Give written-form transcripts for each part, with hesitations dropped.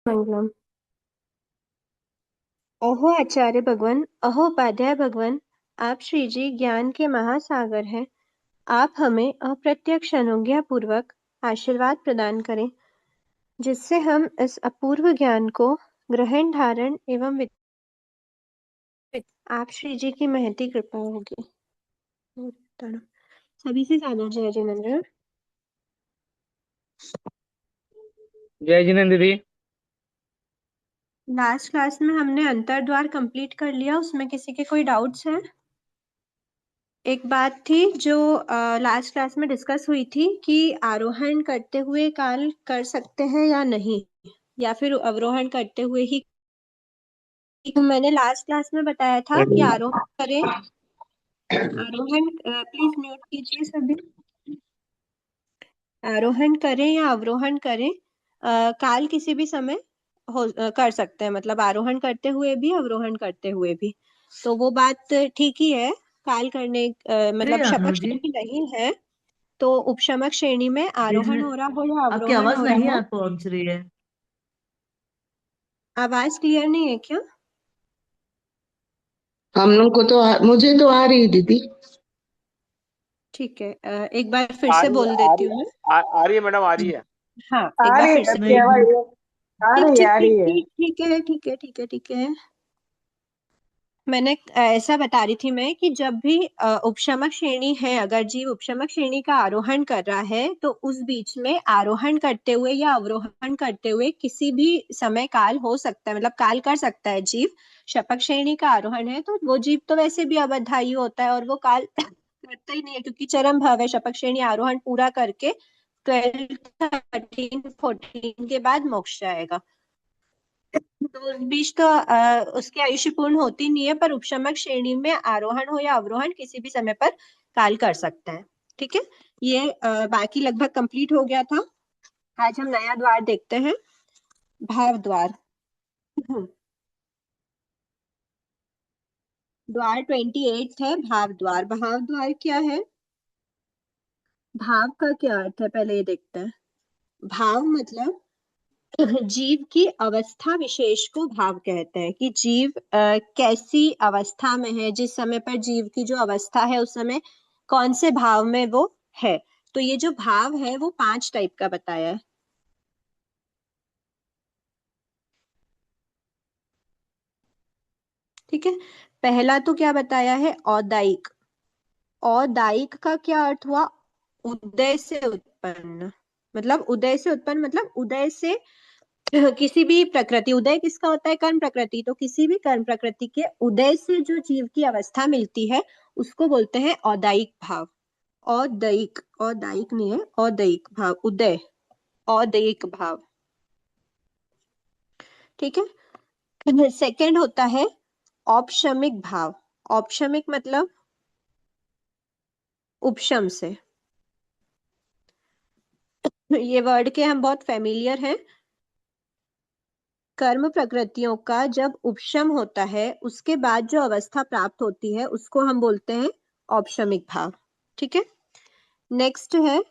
मंगलम। ओहो आचार्य भगवान, अहो उपाध्याय भगवान, आप श्री जी ज्ञान के महासागर हैं। आप हमें अप्रत्यक्ष अनुज्ञा पूर्वक आशीर्वाद प्रदान करें, जिससे हम इस अपूर्व ज्ञान को ग्रहण धारण एवं आप श्री जी की महती कृपा होगी। सभी से ज्यादा जय जिनेन्द्र। जय जिनेन्द्र दीदी। लास्ट क्लास में हमने अंतरद्वार कंप्लीट कर लिया, उसमें किसी के कोई डाउट्स हैं? एक बात थी जो लास्ट क्लास में डिस्कस हुई थी कि आरोहण करते हुए काल कर सकते हैं या नहीं, या फिर अवरोहण करते हुए ही। तो मैंने लास्ट क्लास में बताया था कि आरोहण करें, आरोहण प्लीज म्यूट कीजिए सभी। आरोहण करें या अवरोहण करें, काल किसी भी समय कर सकते हैं, मतलब आरोहण करते हुए भी अवरोहण करते हुए भी। तो वो बात ठीक ही है। काल करने मतलब शपथ जी श्रेणी नहीं है तो उपशमक श्रेणी में आरोहण हो रहा हो या आपकी अवरोहण आवाज हो नहीं रहा हो। पहुंच रही है। आवाज क्लियर नहीं है क्या? हम लोग को तो मुझे तो आ रही है दीदी। ठीक है, एक बार फिर आ से रही बोल आ देती रही हूँ मैं। आ रही है मैडम, आ रही है। हाँ, एक आ बार रही फिर है से आपकी नहीं आवाज। आ ठीक रही है, ठीक आ ठीक रही है। ठीक ठीक है, ठीक है, ठीक है, ठीक है। मैंने ऐसा बता रही थी मैं कि जब भी उपशमक श्रेणी है, अगर जीव उपशमक श्रेणी का आरोहण कर रहा है तो उस बीच में आरोहण करते हुए या अवरोहण करते हुए किसी भी समय काल हो सकता है, मतलब काल कर सकता है जीव। शपक श्रेणी का आरोहण है तो वो जीव तो वैसे भी अबद्धायु होता है और वो काल करता ही नहीं है, क्योंकि चरम भाव है। शपक श्रेणी आरोहण पूरा करके 12 13 14 के बाद मोक्ष जाएगा। तो उस बीच तो उसकी आयुष्य पूर्ण होती नहीं है, पर उपशमक श्रेणी में आरोहण हो या अवरोहण किसी भी समय पर काल कर सकता है। ठीक है, ये बाकी लगभग कंप्लीट हो गया था। आज हम नया द्वार देखते हैं, भाव द्वार। द्वार 28 है, भाव द्वार। भाव द्वार क्या है? भाव का क्या अर्थ है, पहले ये देखते हैं। भाव मतलब जीव की अवस्था विशेष को भाव कहते हैं, कि जीव कैसी अवस्था में है, जिस समय पर जीव की जो अवस्था है उस समय कौन से भाव में वो है। तो ये जो भाव है वो 5 टाइप का बताया है। ठीक है, पहला तो क्या बताया है? औदायिक। औदायिक का क्या अर्थ हुआ? उदय से उत्पन्न। मतलब उदय से उत्पन्न मतलब उदय से किसी भी प्रकृति, उदय किसका होता है? कर्म प्रकृति। तो किसी भी कर्म प्रकृति के उदय से जो जीव की अवस्था मिलती है उसको बोलते हैं औदायिक भाव। औदयिक, औदायिक नहीं है, औदयिक भाव, उदय, औदयिक भाव। ठीक है, सेकंड होता है औपशमिक भाव। औपशमिक मतलब उपशम से। ये वर्ड के हम बहुत फेमिलियर हैं। कर्म प्रकृतियों का जब उपशम होता है उसके बाद जो अवस्था प्राप्त होती है उसको हम बोलते हैं औपशमिक भाव। ठीक है, नेक्स्ट है,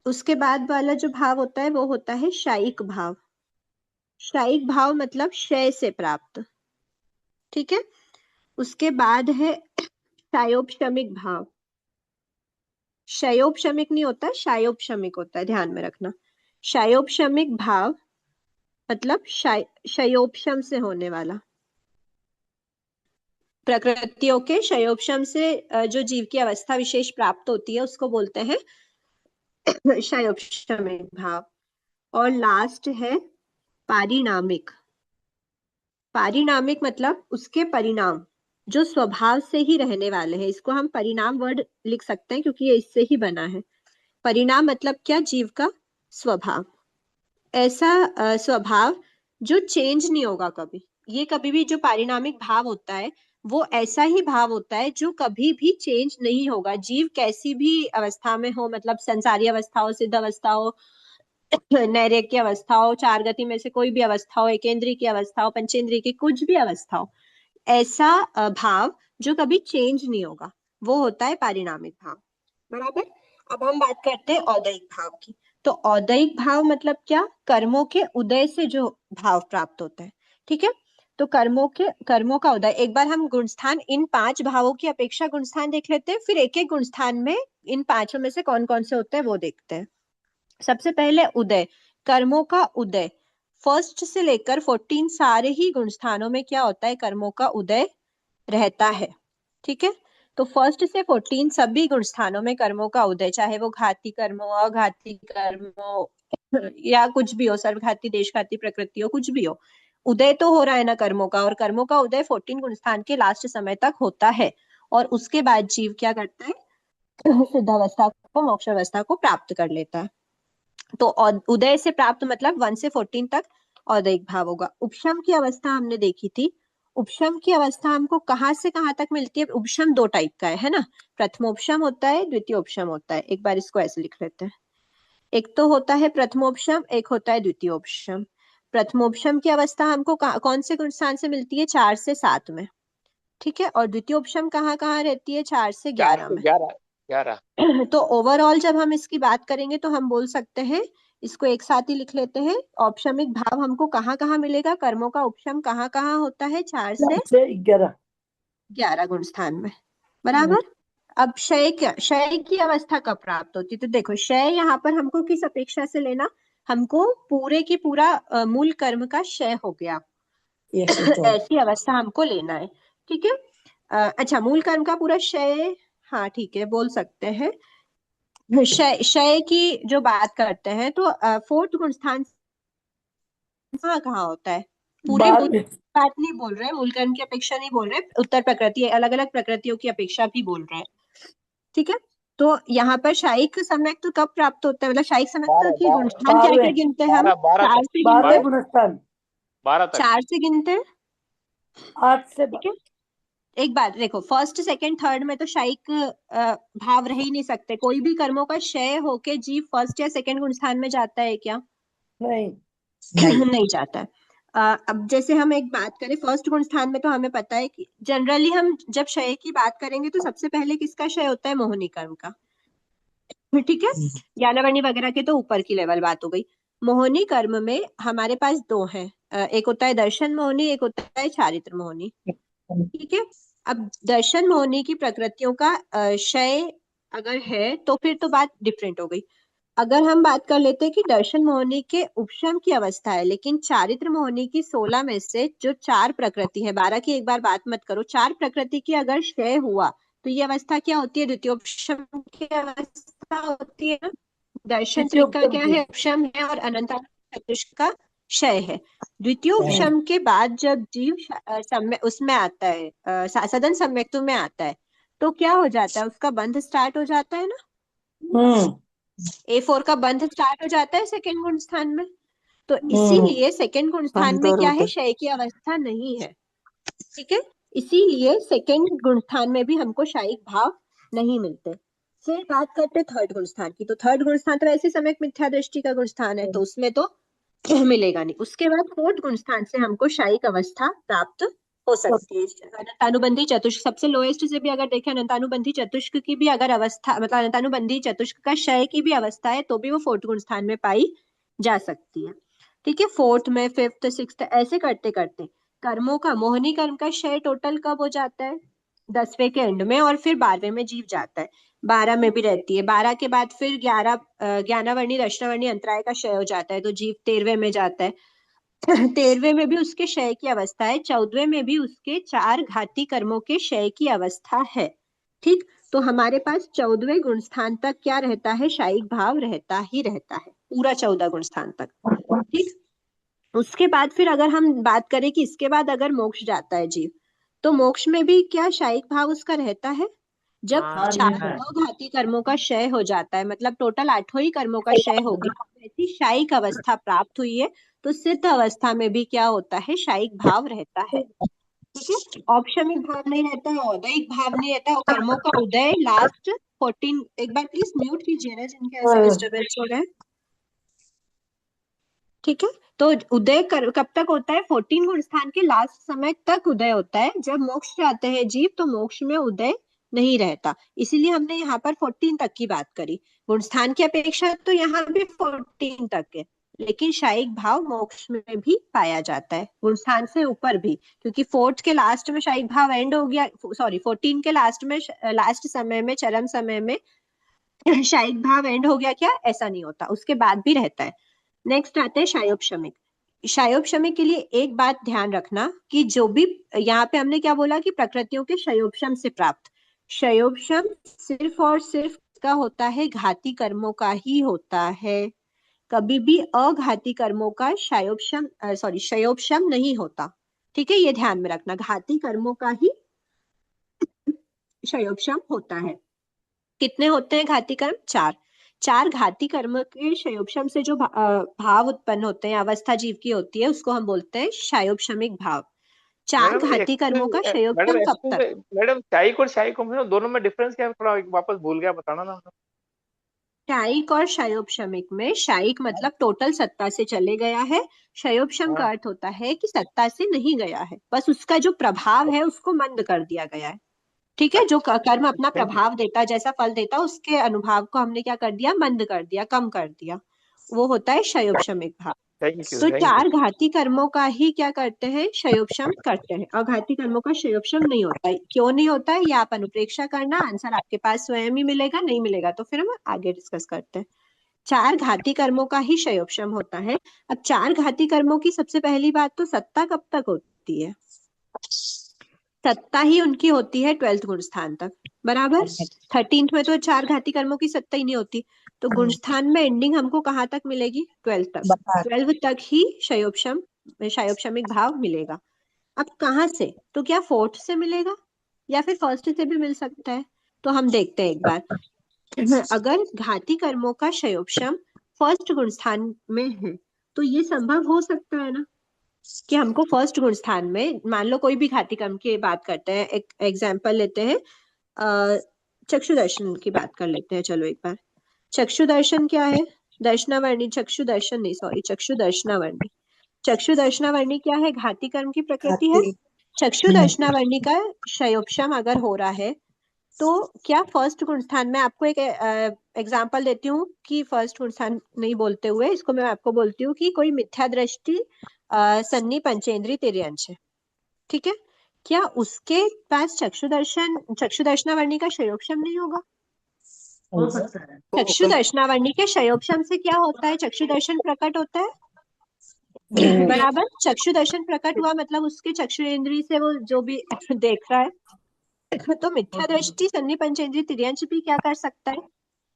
उसके बाद वाला जो भाव होता है वो होता है शायिक भाव। शायिक भाव मतलब क्षय से प्राप्त। ठीक है, उसके बाद है शायोपशमिक भाव। क्षयोपशमिक नहीं होता, शायोपशमिक होता है, ध्यान में रखना। शायोपशमिक भाव मतलब क्षयोपशम से होने वाला, प्रकृतियों के क्षयोपशम से जो जीव की अवस्था विशेष प्राप्त होती है उसको बोलते हैं क्षयोपशमिक भाव। और लास्ट है पारिणामिक। पारिणामिक मतलब उसके परिणाम जो स्वभाव से ही रहने वाले हैं, इसको हम परिणाम वर्ड लिख सकते हैं क्योंकि ये इससे ही बना है। परिणाम मतलब क्या? जीव का स्वभाव। ऐसा स्वभाव जो चेंज नहीं होगा कभी। ये कभी भी जो पारिणामिक भाव होता है वो ऐसा ही भाव होता है जो कभी भी चेंज नहीं होगा। जीव कैसी भी अवस्था में हो, मतलब संसारी अवस्था हो, सिद्ध अवस्था हो, नैरेक की अवस्था हो, चार गति में से कोई भी अवस्था हो, एकेंद्रीय की अवस्था हो, पंचेंद्रीय की कुछ भी अवस्था हो, ऐसा भाव जो कभी चेंज नहीं होगा वो होता है पारिणामिक भाव। बराबर। अब हम बात करते हैं औदैहिक भाव की। तो औदयिक भाव मतलब क्या? कर्मों के उदय से जो भाव प्राप्त होता है। ठीक है, तो कर्मों का उदय। एक बार हम गुणस्थान इन 5 भावों की अपेक्षा गुणस्थान देख लेते हैं, फिर एक एक गुणस्थान में इन 5 में से कौन कौन से होते हैं वो देखते हैं। सबसे पहले उदय, कर्मों का उदय। फर्स्ट से लेकर 14 सारे ही गुणस्थानों में क्या होता है? कर्मों का उदय रहता है। ठीक है, तो फर्स्ट से 14 सभी गुण स्थानों में कर्मों का उदय, चाहे वो घाती कर्म हो, अघाती कर्म हो या कुछ भी हो, सर्वघाती, देशघाती, प्रकृति हो, कुछ भी हो, उदय तो हो रहा है ना कर्मों का। और कर्मों का उदय 14 गुण स्थान के लास्ट समय तक होता है। और उसके बाद जीव क्या करता है? सिद्धावस्था को, मोक्ष अवस्था को प्राप्त कर लेता है। तो उदय से प्राप्त मतलब 1 से 14 तक औदयिक भाव होगा। उपशम की अवस्था हमने देखी थी। उपशम की अवस्था हमको कहाँ से कहाँ तक मिलती है? उपशम 2 टाइप का है ना? प्रथमोपशम होता है, द्वितीयोपशम होता है। एक बार इसको ऐसे लिख लेते हैं। एक तो होता है प्रथमोपशम, एक होता है द्वितीयोपशम। प्रथमोपशम की अवस्था हमको कौन से गुण स्थान से मिलती है? 4 से 7 में। ठीक है, और द्वितीयोपशम कहाँ कहाँ रहती है? 4 से 4 11 से में। 11, 11। तो ओवरऑल जब हम इसकी बात करेंगे तो हम बोल सकते हैं, इसको एक साथ ही लिख लेते हैं, औपशमिक भाव हमको कहाँ कहाँ मिलेगा? कर्मों का उपशम कहाँ कहाँ होता है? 4 से 11 गुण स्थान में। बराबर। अब क्षय की अवस्था कब प्राप्त होती है? तो देखो, क्षय यहाँ पर हमको किस अपेक्षा से लेना? हमको पूरे की पूरा मूल कर्म का क्षय हो गया ऐसी अवस्था हमको लेना है। ठीक है, अच्छा, मूल कर्म का पूरा क्षय, हाँ ठीक है, बोल सकते हैं। क्षय की जो बात करते हैं तो फोर्थ गुण स्थान कहाँ कहाँ होता है? पूरे मूल बात नहीं बोल रहे, मूल कर्म की अपेक्षा नहीं बोल रहे, उत्तर प्रकृति, अलग अलग प्रकृतियों की अपेक्षा भी बोल रहे हैं। ठीक है, तो यहाँ पर शायिक सम्यक तो कब प्राप्त होता है? मतलब शायिक सम्यक 12, की गुण स्थान क्या क्या गिनते हैं हम? 12, 4 तक, से गिनते हैं। 12 तक। 4 से गिनते हैं। ठीक है, एक बात देखो, फर्स्ट सेकंड थर्ड में तो शायिक भाव रह ही नहीं सकते। कोई भी कर्मों का क्षय होके जीव फर्स्ट या सेकंड गुण स्थान में जाता है क्या? नहीं। नहीं जाता है। अब जैसे हम एक बात करें फर्स्ट गुण स्थान में, तो हमें पता है कि जनरली हम जब क्षय की बात करेंगे तो सबसे पहले किसका क्षय होता है? मोहिनी कर्म का। ठीक है, ज्ञानावरणी वगैरह के तो ऊपर की लेवल बात हो गई। मोहिनी कर्म में हमारे पास दो हैं, एक होता है दर्शन मोहिनी, एक होता है चारित्र मोहिनी। ठीक है, अब दर्शन मोहिनी की प्रकृतियों का क्षय अगर है तो फिर तो बात डिफरेंट हो गई। अगर हम बात कर लेते हैं कि दर्शन मोहिनी के उपशम की अवस्था है, लेकिन चारित्र मोहिनी की 16 में से जो 4 प्रकृति है, 12 की एक बार बात मत करो, 4 प्रकृति की अगर क्षय हुआ तो ये अवस्था क्या होती है? द्वितीयोपशम की अवस्था होती है ना। दर्शन त्रिक का क्या है? उपशम है, और अनंत चतुष्क का क्षय है। द्वितीय उपशम के बाद जब जीव उसमें आता है, सदन सम्यक्तु में आता है, तो क्या हो जाता है? उसका बंध स्टार्ट हो जाता है ना। A4 का बंध स्टार्ट हो जाता है सेकंड गुण स्थान में। तो इसीलिए सेकंड गुण स्थान में क्या है? क्षय की अवस्था नहीं है। ठीक है, इसीलिए सेकंड गुण स्थान में भी हमको शायिक भाव नहीं मिलते। फिर बात करते थर्ड गुण स्थान की, तो थर्ड गुण स्थान तो ऐसे समय मिथ्या दृष्टि का गुण स्थान है, तो उसमें तो मिलेगा नहीं। उसके बाद फोर्थ गुण स्थान से हमको शायिक अवस्था प्राप्त हो सकती है। अनंतानुबंधी चतुष्क सबसे लोएस्ट से भी अगर देखें, अनंतानुबंधी चतुष्क की भी अगर अवस्था, मतलब अनंतानुबंधी चतुष्क का क्षय की भी अवस्था है, तो भी वो फोर्थ गुण स्थान में पाई जा सकती है। ठीक है, फोर्थ में, फिफ्थ, सिक्स्थ, ऐसे करते करते कर्मों का, मोहिनी कर्म का क्षय टोटल कब हो जाता है? 10वें के एंड में, और फिर 12वें में जीव जाता है। 12 में भी रहती है। 12 के बाद फिर 11 ज्ञानावर्णी, रचनावर्णी, अंतराय का क्षय हो जाता है, तो जीव 13वें में जाता है। 13वें में भी उसके क्षय की अवस्था है। 14वें में भी उसके 4 घाती कर्मों के क्षय की अवस्था है। ठीक, तो हमारे पास 14वें गुण स्थान तक क्या रहता है? शायिक भाव रहता ही रहता है, पूरा 14 गुण स्थान तक। ठीक, उसके बाद फिर अगर हम बात करें कि इसके बाद अगर मोक्ष जाता है जीव, तो मोक्ष में भी क्या शायिक भाव उसका रहता है? जब चारों घाती कर्मों का क्षय हो जाता है, मतलब टोटल 8 ही कर्मों का क्षय हो गया, ऐसी शायिक अवस्था प्राप्त हुई है, तो सिद्ध अवस्था में भी क्या होता है? शायिक भाव रहता है। ठीक है, औपशमिक भाव नहीं रहता है, औदयिक भाव नहीं रहता है, और कर्मों का उदय लास्ट 14। एक बार प्लीज म्यूट कीजिए ना, जिनके ऐसे डिस्टर्बेंस हो रहे हैं। ठीक है, तो उदय कब तक होता है? 14 गुण स्थान के लास्ट समय तक उदय होता है। जब मोक्ष जाते हैं जीव, तो मोक्ष में उदय नहीं रहता। इसीलिए हमने यहाँ पर 14 तक की बात करी। गुणस्थान की अपेक्षा तो यहाँ भी 14 तक है, लेकिन शायिक भाव मोक्ष में भी पाया जाता है, गुणस्थान से ऊपर भी, क्योंकि फोर्थ के लास्ट में शायिक भाव एंड हो गया, सॉरी 14 के लास्ट में, लास्ट समय में, चरम समय में शायिक भाव एंड हो गया क्या? ऐसा नहीं होता, उसके बाद भी रहता है। नेक्स्ट आते हैं शायोपशमिक। शायोपशमिक के लिए एक बात ध्यान रखना कि जो भी यहाँ पे हमने क्या बोला कि प्रकृतियों के शयोपशम से प्राप्त, शयोपशम सिर्फ और सिर्फ का होता है, घाती कर्मों का ही होता है, कभी भी अघाती कर्मों का शायोपशम सॉरी शयोपशम नहीं होता। ठीक है, ये ध्यान में रखना, घाती कर्मों का ही शयोपशम होता है। कितने होते हैं घाती कर्म? चार। चार घाती कर्म के शयोपशम से जो भाव उत्पन्न होते हैं, अवस्था जीव की होती है, उसको हम बोलते हैं शायोपशमिक भाव। चार मैडम घाती कर्मों का मैडम शयोपशम कब तक? मैडम शायिक और शायिक में दोनों में डिफरेंस क्या है? थोड़ा वापस भूल गया, बताना ना। शायिक और शयोपशमिक में, शायिक मतलब टोटल सत्ता से चले गया है, शयोपशम का हाँ, अर्थ होता है कि सत्ता से नहीं गया है, बस उसका जो प्रभाव है उसको मंद कर दिया गया है। ठीक है, जो अच्छा, कर्म अपना थैंक यू। प्रभाव देता, जैसा फल देता, उसके अनुभाव को हमने क्या कर दिया? मंद कर दिया, कम कर दिया, वो होता है शयोपशमिक भाव। थैंक यू, तो थैंक यू। चार घाती कर्मों का ही क्या करते हैं? शयोपशम करते हैं, अघाती कर्मों का शयोपशम नहीं होता है। क्यों नहीं होता है, ये आप अनुप्रेक्षा करना, आंसर आपके पास स्वयं ही मिलेगा, नहीं मिलेगा तो फिर हम आगे डिस्कस करते हैं। चार घाती कर्मों का ही शयोपशम होता है। अब चार घाती कर्मों की सबसे पहली बात तो सत्ता कब तक होती है? सत्ता ही उनकी होती है 12th गुण स्थान तक, बराबर। 13th में तो चार घाती कर्मों की सत्ता ही नहीं होती, तो गुण स्थान में एंडिंग हमको कहाँ तक मिलेगी? 12 तक। 12 तक ही शयोपशम, शयोपशमिक भाव मिलेगा। अब कहाँ से? तो क्या फोर्थ से मिलेगा या फिर फर्स्ट से भी मिल सकता है? तो हम देखते हैं एक बार। अगर घाती कर्मों का शयोपशम फर्स्ट गुण स्थान में है, तो ये संभव हो सकता है ना कि हमको फर्स्ट गुण स्थान में, मान लो कोई भी घाती कर्म की बात करते हैं, एक एग्जाम्पल लेते हैं, चक्षु दर्शन की बात कर लेते हैं, चलो एक बार। चक्षु दर्शन क्या है? दर्शनावर्णी, चक्षु दर्शन नहीं, सॉरी, चक्षु दर्शनावर्णी। चक्षु दर्शनावर्णी क्या है? घाती कर्म की प्रकृति है। चक्षु दर्शनावर्णी का क्षयोपशम अगर हो रहा है, तो क्या फर्स्ट गुण स्थान में, आपको एक एग्जाम्पल देती हूँ कि फर्स्ट गुण स्थान नहीं बोलते हुए इसको मैं आपको बोलती हूँ कि कोई मिथ्या दृष्टि सन्नी पंचेंद्री तिर्यंश है, ठीक है, क्या उसके पास चक्षु दर्शनावर्णी का क्षयोपशम नहीं होगा? हो सकता है। चक्षु दर्शनावर्णी के क्षयोपशम से क्या होता है? चक्षु दर्शन प्रकट होता है, बराबर। चक्षु दर्शन प्रकट हुआ मतलब उसके चक्षु इंद्री से वो जो भी देख रहा है, तो मिथ्या दृष्टि सन्नी पंचेंद्री तिर्यंश भी क्या कर सकता है?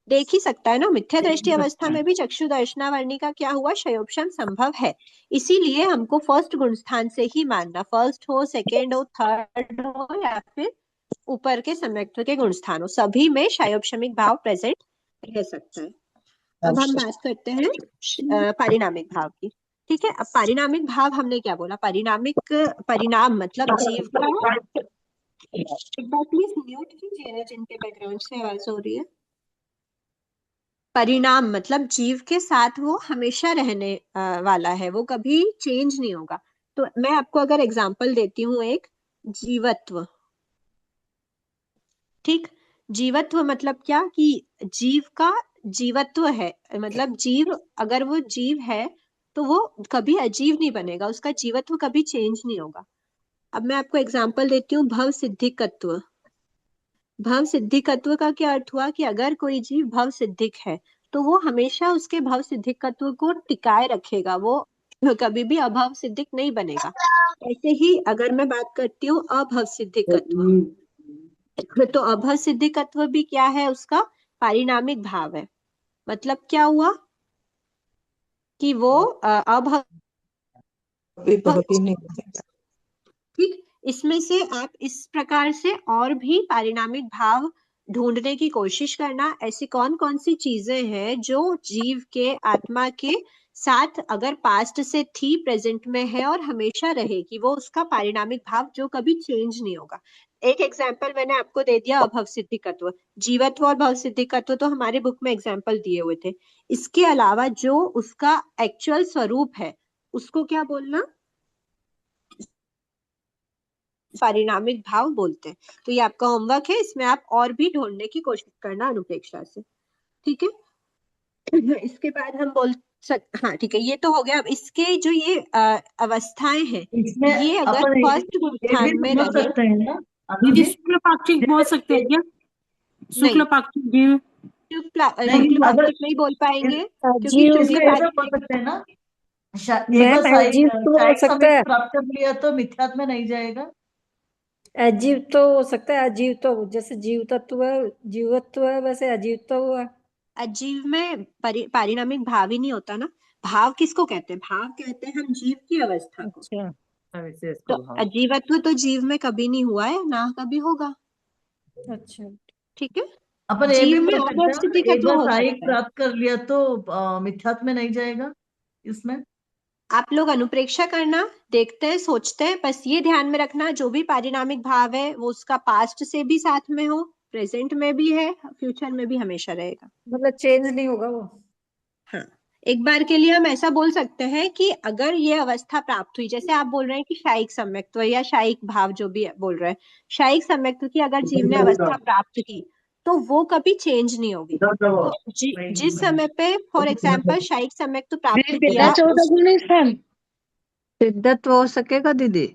देख ही सकता है ना। मिथ्या दृष्टि अवस्था में भी चक्षु दर्शनावर्णी का क्या हुआ? क्षयोपशम संभव है। इसीलिए हमको फर्स्ट गुण स्थान से ही मानना, फर्स्ट हो, सेकेंड हो, थर्ड हो, या फिर ऊपर के सम्यक्त्व के गुण स्थान हो, सभी में क्षयोपशमिक भाव प्रेजेंट रह सकता है। अब हम बात करते हैं पारिणामिक भाव की। ठीक है, अब पारिणामिक भाव हमने क्या बोला? पारिणामिक, परिणाम मतलब जीव का, एक बार प्लीज म्यूट कीजिए ना, जिनके बैकग्राउंड से आवाज हो रही है। परिणाम मतलब जीव के साथ वो हमेशा रहने वाला है, वो कभी चेंज नहीं होगा। तो मैं आपको अगर एग्जांपल देती हूँ, एक जीवत्व, ठीक, जीवत्व मतलब क्या कि जीव का जीवत्व है, मतलब जीव, अगर वो जीव है तो वो कभी अजीव नहीं बनेगा, उसका जीवत्व कभी चेंज नहीं होगा। अब मैं आपको एग्जांपल देती हूँ, भव सिद्धिकत्व। भव सिद्धिकत्व का क्या अर्थ हुआ कि अगर कोई जीव भव सिद्धिक है, तो वो हमेशा उसके भव सिद्धिकत्व को टिकाए रखेगा, वो कभी भी अभव सिद्धिक नहीं बनेगा। ऐसे ही अगर मैं बात करती हूँ अभव सिद्धिकत्व, तो अभव सिद्धिकत्व भी क्या है? उसका पारिणामिक भाव है। मतलब क्या हुआ कि वो अभव, विभक्ति नहीं बनेगा। ठीक। इसमें से आप इस प्रकार से और भी पारिणामिक भाव ढूंढने की कोशिश करना, ऐसी कौन कौन सी चीजें हैं जो जीव के, आत्मा के साथ अगर पास्ट से थी, प्रेजेंट में है और हमेशा रहेगी, वो उसका पारिणामिक भाव जो कभी चेंज नहीं होगा। एक एग्जाम्पल मैंने आपको दे दिया, अभव सिद्धिकत्व। जीवत्व और भव सिद्धिकत्व तो हमारे बुक में एग्जाम्पल दिए हुए थे। इसके अलावा जो उसका एक्चुअल स्वरूप है, उसको क्या बोलना? पारिणामिक भाव बोलते हैं। तो ये आपका होमवर्क है, इसमें आप और भी ढूंढने की कोशिश करना अनुप्रेक्षा से, ठीक है। इसके बाद हम हाँ ठीक है, ये तो हो गया। अब इसके जो ये अवस्थाएं हैं, इसमें ये अगर अपन फर्स्ट ये भी स्थान में समझ रहे। सकते हैं ना अनु दीदी जी? शुक्ल पाक्षिक बोल सकते हैं क्या? नहीं, शुक्ल पाक्षिक जीव। नहीं, शुक्ल अगर पाक्षिक नहीं बोल पाएंगे, क्योंकि अजीव चूंकि इसका ऐसा बोल सकते हैं ना, एक बार मैम अजीव तो हो शायद सकता समय है। प्राप्त कर लिया तो मिथ्यात्व में नहीं जाएगा। अजीव तो हो सकता है। अजीव तो जैसे जीव तत्व है, जीवत्व है, वैसे अजीव तो हुआ। अजीव में पारिणामिक भाव ही नहीं होता ना। भाव किसको कहते हैं? भाव कहते हैं हम जीव की अवस्था को। अच्छा विशेष तो स्वभाव। अजीवत्व तो जीव में कभी नहीं हुआ है, ना कभी होगा। अच्छा। ठीक है। अपन ये भी जीव में बोल सकते हैं ना, एक अवस्थितिकत्व बार हो सहायक सकता है। प्राप्त कर लिया तो मिथ्यात्व में नहीं जाएगा इसमें। आप लोग अनुप्रेक्षा करना, देखते हैं, सोचते हैं, बस ये ध्यान में रखना, जो भी पारिणामिक भाव है वो उसका पास्ट से भी साथ में हो, प्रेजेंट में भी है, फ्यूचर में भी हमेशा रहेगा। मतलब चेंज नहीं होगा वो। हाँ, एक बार के लिए हम ऐसा बोल सकते हैं कि अगर ये अवस्था प्राप्त हुई, जैसे आप बोल रहे हैं कि शायिक सम्यक्त्व या शायिक भाव, जो भी बोल रहे हैं, शायिक सम्यक्त्व की अगर जीव ने अवस्था प्राप्त की तो वो कभी चेंज नहीं होगी। तो जिस समय पे फॉर एग्जाम्पल शायिक सम्यक्त्व प्राप्त किया, चौदह गुण स्थान सिद्धत्व हो सकेगा दीदी?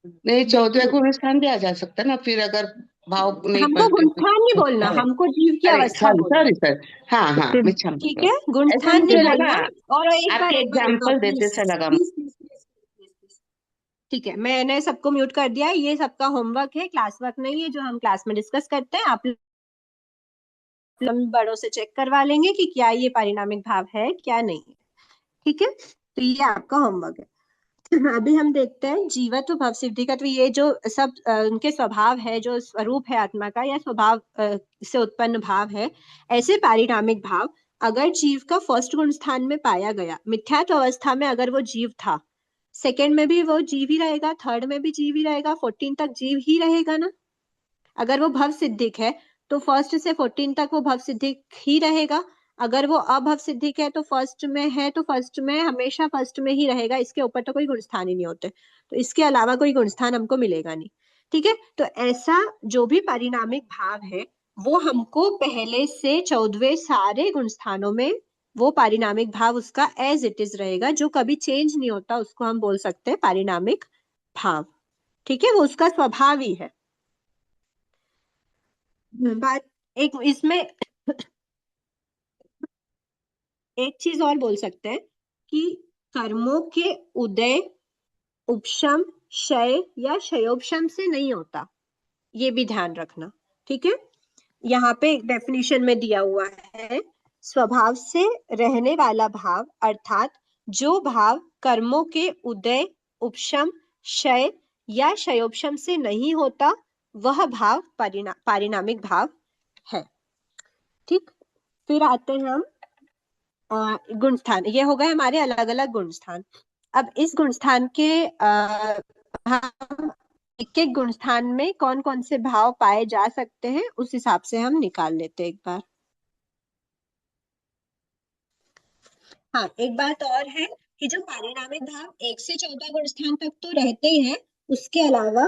नहीं, 14 गुण स्थान भी आ जा सकता है ना फिर, अगर भाव नहीं हमको बनते तो। गुणस्थान नहीं बोलना, हमको जीव की अरे अवस्था सॉरी बोलना। सॉरी सर, हाँ हाँ मैं क्षमा ठीक करो। है, ऐसा गुणस्थान नहीं मुझे बोलना। लगा और एक बार आपके एक बार एक बार एग्जाम्पल देते प्लीज से लगा। Please please please. ठीक है, मैंने सबको म्यूट कर दिया है। ये सबका होमवर्क है, क्लास वर्क नहीं है जो हम क्लास में डिस्कस करते हैं। आप लोग बड़ों से चेक करवा लेंगे कि क्या ये पारिणामिक भाव है क्या नहीं है। ठीक है, तो ये आपका होमवर्क है। अभी हम देखते हैं जीवत्व भव सिद्धिकत्व, ये जो सब उनके स्वभाव है, जो स्वरूप है आत्मा का, या स्वभाव से उत्पन्न भाव है। ऐसे पारिणामिक भाव अगर जीव का फर्स्ट गुण स्थान में पाया गया, मिथ्यात्व अवस्था में अगर वो जीव था, सेकंड में भी वो जीव ही रहेगा, थर्ड में भी जीव ही रहेगा, 14 तक जीव ही रहेगा ना। अगर वो भव सिद्धिक है तो फर्स्ट से 14 तक वो भव सिद्धिक ही रहेगा। अगर वो अभव सिद्धिक है तो फर्स्ट में है तो फर्स्ट में हमेशा फर्स्ट में ही रहेगा, इसके ऊपर तो कोई गुणस्थान ही नहीं होते, तो इसके अलावा कोई गुणस्थान हमको मिलेगा नहीं। ठीक है, तो ऐसा जो भी पारिणामिक भाव है वो हमको पहले से 14वें सारे गुणस्थानों में वो पारिणामिक भाव उसका एज इट इज रहेगा, जो कभी चेंज नहीं होता, उसको हम बोल सकते हैं पारिणामिक भाव। ठीक है, वो उसका स्वभाव ही है। बात एक इसमें एक चीज और बोल सकते हैं कि कर्मों के उदय उपशम क्षय या क्षयोपशम से नहीं होता, ये भी ध्यान रखना। ठीक है, यहाँ पे एक डेफिनेशन में दिया हुआ है, स्वभाव से रहने वाला भाव, अर्थात जो भाव कर्मों के उदय उपशम क्षय या क्षयोपशम से नहीं होता, वह भाव पारिणामिक भाव है। ठीक, फिर आते हैं हम गुण स्थान। ये हो गए हमारे अलग अलग गुण स्थान। अब इस गुण स्थान के हम एक एक गुण स्थान में कौन कौन से भाव पाए जा सकते हैं उस हिसाब से हम निकाल लेते हैं एक बार। हाँ, एक बात और है कि जो पारिणामिक भाव 1 से 14 गुण स्थान तक तो रहते ही हैं, उसके अलावा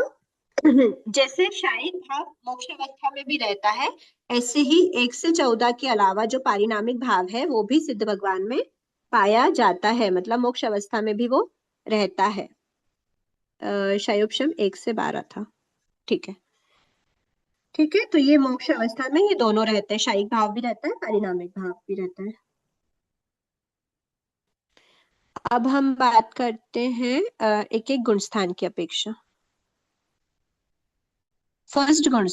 जैसे शायिक भाव मोक्ष अवस्था में भी रहता है, ऐसे ही 1 से 14 के अलावा जो पारिणामिक भाव है वो भी सिद्ध भगवान में पाया जाता है, मतलब मोक्ष अवस्था में भी वो रहता है। क्षयोपशम 1 से 12 था। ठीक है, ठीक है, तो ये मोक्ष अवस्था में ये दोनों रहते हैं, शायिक भाव भी रहता है, पारिणामिक भाव भी रहता है। अब हम बात करते हैं एक एक गुण स्थान की अपेक्षा। फर्स्ट गुण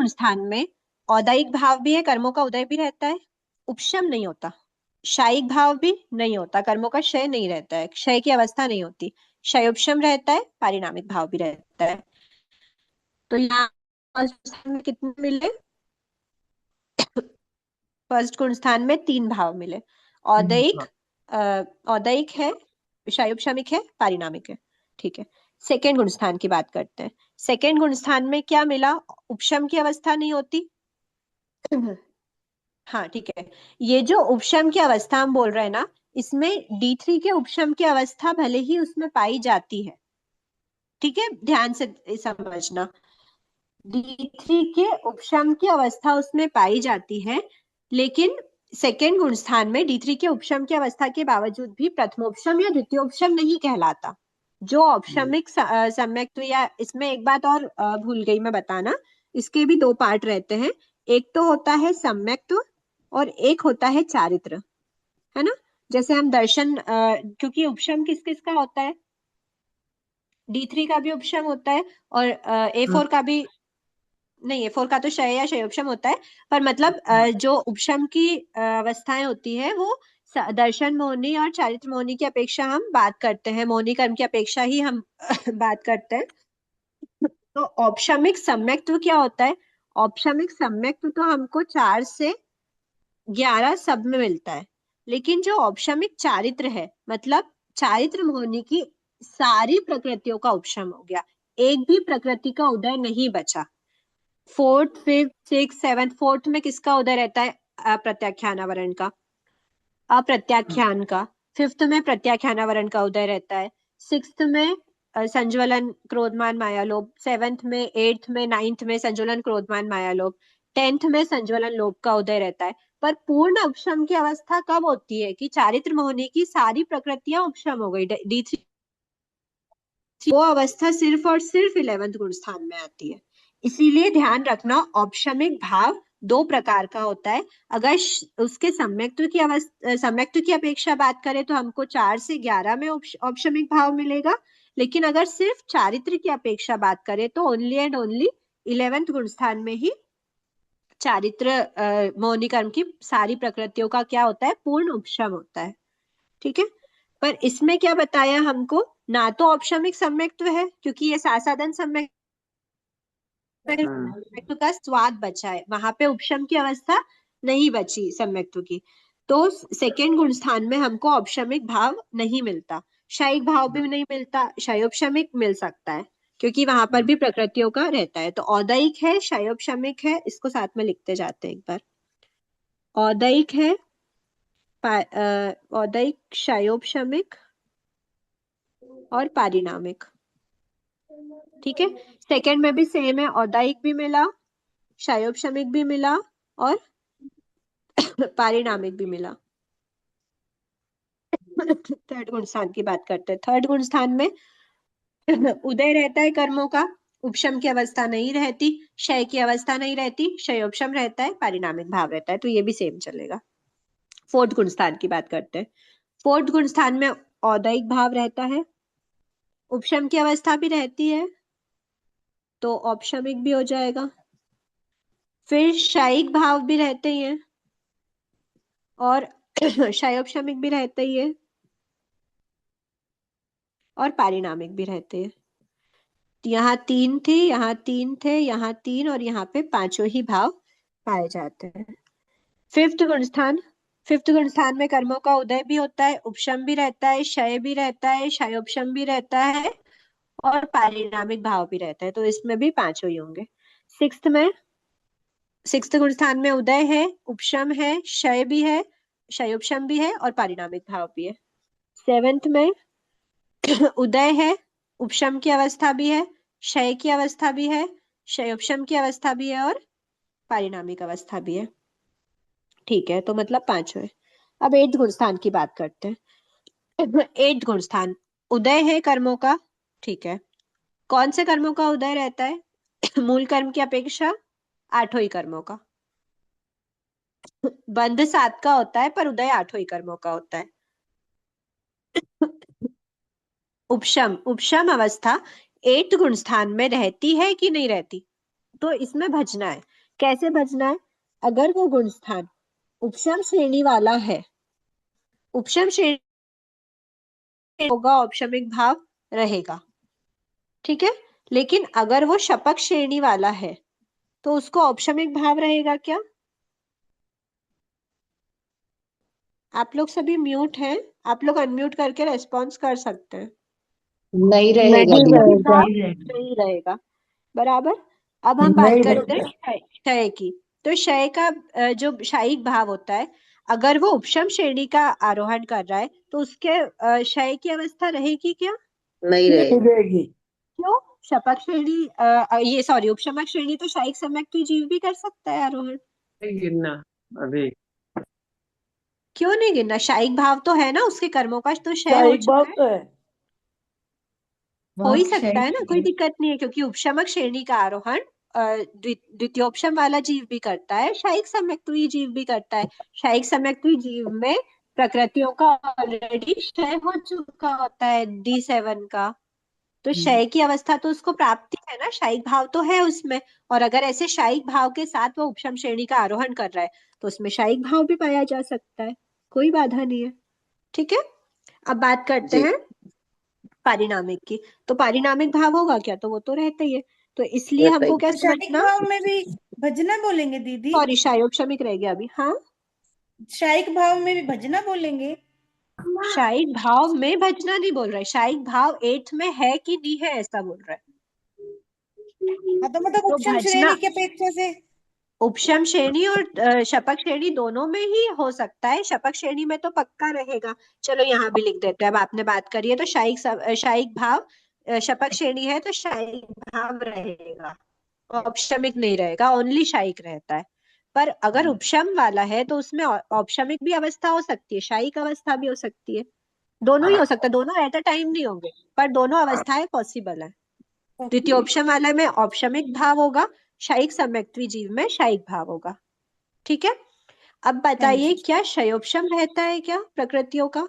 स्थान में औदायिक भाव भी है, कर्मों का उदय भी रहता है, उपशम नहीं होता, शायिक भाव भी नहीं होता, कर्मों का क्षय नहीं रहता है, क्षय की अवस्था नहीं होती, क्षयोपशम रहता है, पारिणामिक भाव भी रहता है। तो यहाँ फर्स्ट स्थान में कितने मिले? फर्स्ट गुण स्थान में 3 भाव मिले, औदयिक औदयिक है, क्षयोपशमिक है, पारिणामिक है। ठीक है, सेकेंड गुण स्थान की बात करते हैं। सेकेंड गुण स्थान में क्या मिला? उपशम की अवस्था नहीं होती। हाँ ठीक है, ये जो उपशम की अवस्था हम बोल रहे हैं ना, इसमें D3 के उपशम की अवस्था भले ही उसमें पाई जाती है, ठीक है, ध्यान से समझना, D3 के उपशम की अवस्था उसमें पाई जाती है, लेकिन सेकेंड गुण स्थान में D3 के उपशम की अवस्था के बावजूद भी प्रथमोपशम या द्वितीयोपशम नहीं कहलाता। जो औपशमिक सम्यक्त्व, या इसमें एक बात और भूल गई मैं बताना, इसके भी दो पार्ट रहते हैं। एक तो होता है सम्यक्त्व और एक होता है चारित्र, है ना। जैसे हम दर्शन, क्योंकि उपशम किस किस का होता है, D3 का भी उपशम होता है और A4 का भी, नहीं A4 का तो क्षय या क्षयोपशम होता है, पर मतलब जो उपशम की अवस्थाएं होती है वो दर्शन मोहनी और चारित्र मोहनी की अपेक्षा हम बात करते हैं, मोहनी कर्म की अपेक्षा ही हम बात करते हैं। तो औपशमिक सम्यक्त्व क्या होता है? औपशमिक सम्यक्त्व तो हमको 4 से 11 सब में मिलता है, लेकिन जो औपशमिक चारित्र है, मतलब चारित्र मोहनी की सारी प्रकृतियों का उपशम हो गया, एक भी प्रकृति का उदय नहीं बचा। Fourth, fifth, six, seventh, fourth में किसका उदय रहता है? अप्रत्याख्यानावरण का, अप्रत्याख्यान का। फिफ्थ में प्रत्याख्यानावरण का उदय रहता है। सिक्स्थ में संज्वलन क्रोधमान मायालोभ, सेवंथ में, एट्थ में, नाइन्थ में संज्वलन क्रोधमान मायालोभ, 10th में संज्वलन लोभ का उदय रहता है। पर पूर्ण उपशम की अवस्था कब होती है? कि चारित्र मोहनी की सारी प्रकृतियां उपशम हो गई, D3, वो अवस्था सिर्फ और सिर्फ 11th गुण स्थान में आती है। इसीलिए ध्यान रखना, औपशमिक भाव दो प्रकार का होता है। अगर उसके सम्यक्त्व की अपेक्षा बात करें तो हमको 4 से 11 में औपशमिक भाव मिलेगा, लेकिन अगर सिर्फ चारित्र की अपेक्षा बात करें तो ओनली एंड ओनली 11th गुण स्थान में ही चारित्र मोहनी कर्म की सारी प्रकृतियों का क्या होता है? पूर्ण उपशम होता है। ठीक है। पर इसमें क्या बताया हमको? ना तो औपशमिक सम्यक्त्व है, क्योंकि ये सासाधन सम्यक्त्व का स्वाद बचा है, वहां पे उपशम की अवस्था नहीं बची सम्यक्त्व की। तो सेकेंड गुण स्थान में हमको औपशमिक भाव नहीं मिलता, क्षयिक भाव भी नहीं मिलता, क्षयोपशमिक मिल सकता है, क्योंकि वहां पर भी प्रकृतियों का रहता है। तो औदैहिक है, क्षयोपशमिक है, इसको साथ में लिखते जाते हैं एक बार। औदैहिक है, औदैहिक, क्षयोपशमिक और पारिणामिक। ठीक है। सेकंड में भी सेम है, औदैहिक भी मिला, क्षयोपशमिक भी मिला और पारिणामिक भी मिला। थर्ड गुण स्थान की बात करते हैं। थर्ड गुण स्थान में उदय रहता है कर्मों का, उपशम की अवस्था नहीं रहती, क्षय की अवस्था नहीं रहती, क्षयोपशम रहता है, पारिणामिक भाव रहता है, तो ये भी सेम चलेगा। फोर्थ गुण स्थान की बात करते हैं। फोर्थ गुण स्थान में औदैहिक भाव रहता है, उपशम की अवस्था भी रहती है, तो औपशमिक भी हो जाएगा। फिर क्षयिक भाव भी रहते ही हैं और क्षयोपशमिक भी रहते ही है और पारिणामिक भी रहते हैं। यहाँ 3 थे, यहाँ 3 थे, यहाँ 3 और यहाँ पे पांचों ही भाव पाए जाते हैं। फिफ्थ गुण स्थान, फिफ्थ गुण स्थान में कर्मों का उदय भी होता है, उपशम भी रहता है, क्षय भी रहता है, क्षयोपशम भी रहता है और पारिणामिक भाव भी रहता है, तो इसमें भी पांचों ही होंगे। सिक्स्थ गुण स्थान में उदय है, उपशम है, क्षय भी है, क्षयोपशम भी है और पारिणामिक भाव भी है। सेवेंथ में उदय है, उपशम की अवस्था भी है, क्षय की अवस्था भी है, क्षयोपशम की अवस्था भी है और पारिणामिक अवस्था भी है। ठीक है, तो मतलब पांचों है। अब 8th गुण स्थान की बात करते हैं। 8th गुण स्थान, उदय है कर्मों का। ठीक है। कौन से कर्मों का उदय रहता है? मूल कर्म की अपेक्षा 8 ही कर्मों का। बंध 7 का होता है पर उदय 8 ही कर्मों का होता है। उपशम अवस्था 8th गुण स्थान में रहती है कि नहीं रहती? तो इसमें भजना है। कैसे भजना है? अगर वो गुण स्थान उपशम श्रेणी वाला है, उपशम श्रेणी होगा, औपशमिक भाव रहेगा। ठीक है। लेकिन अगर वो शपक श्रेणी वाला है तो उसको औपशमिक भाव रहेगा क्या? आप लोग सभी म्यूट हैं, आप लोग अनम्यूट करके रेस्पॉन्स कर सकते हैं। नहीं रहेगा नहीं दीदी। रहेगा। नहीं रहेगा। बराबर। अब हम बात करते हैं क्षय की। तो क्षय का जो क्षयिक भाव होता है, अगर वो उपशम श्रेणी का आरोहण कर रहा है तो उसके क्षय की अवस्था रहेगी क्या? नहीं रहेगा। क्यों? शपक श्रेणी, ये सॉरी, उपशमक श्रेणी तो क्षयिक सम्यक जीव भी कर सकता है आरोहण। गिरना अभी क्यों नहीं गिनना? शायिक भाव तो है ना, उसके कर्मों का तो क्षय हो शायिक चुका भाव है। तो है। हो वहाँ ही क्षय सकता है ना, कोई है। दिक्कत नहीं है, क्योंकि उपशमक श्रेणी का आरोहण द्वितीयोपशम वाला जीव भी करता है, शायिक सम्यक्त्वीय जीव भी करता है। शायिक सम्यक्त्वीय जीव में प्रकृतियों का ऑलरेडी क्षय हो चुका होता है D7 का, तो क्षय की अवस्था तो उसको प्राप्ति है ना, शायिक भाव तो है उसमें। और अगर ऐसे शायिक भाव के साथ वो उपशम श्रेणी का आरोहण कर रहा है तो उसमें शायिक भाव भी पाया जा सकता है, कोई बाधा नहीं है। ठीक है, अब बात करते जी हैं पारिणामिक की। तो पारिणामिक भाव होगा क्या? तो वो तो रहता ही है, तो इसलिए रहता हमको ही क्या तो शायिक समझना, भाव में भी भजना बोलेंगे दीदी? सॉरी शायोपशमिक रह गया अभी। हाँ, शायिक भाव में भी भजना बोलेंगे? शायिक भाव में भजना नहीं बोल रहा है, शायिक भाव 8 में है कि नहीं है ऐसा बोल रहा है। हाँ, तो मतलब तो उपशम भजना श्रेणी की अपेक्षा से उपशम श्रेणी और शपक श्रेणी दोनों में ही हो सकता है, शपक श्रेणी में तो पक्का रहेगा। चलो यहाँ भी लिख देते हैं, अब आपने बात करी है तो शायिक भाव शपक श्रेणी है तो शायिक भाव रहेगा, औपशमिक नहीं रहेगा, ओनली शायिक रहता है। पर अगर उपशम वाला है तो उसमें औपशमिक भी अवस्था हो सकती है, शायिक अवस्था भी हो सकती है, दोनों ही हो सकता है, दोनों एट अ टाइम नहीं होंगे पर दोनों अवस्थाएं पॉसिबल है। द्वितीयोपशम वाले में औपशमिक भाव होगा, शायिक सम्यक्त्वी जीव में शायिक भाव होगा। ठीक है, अब हाँ बताइए जी। क्या क्षयोपशम रहता है क्या प्रकृतियों का?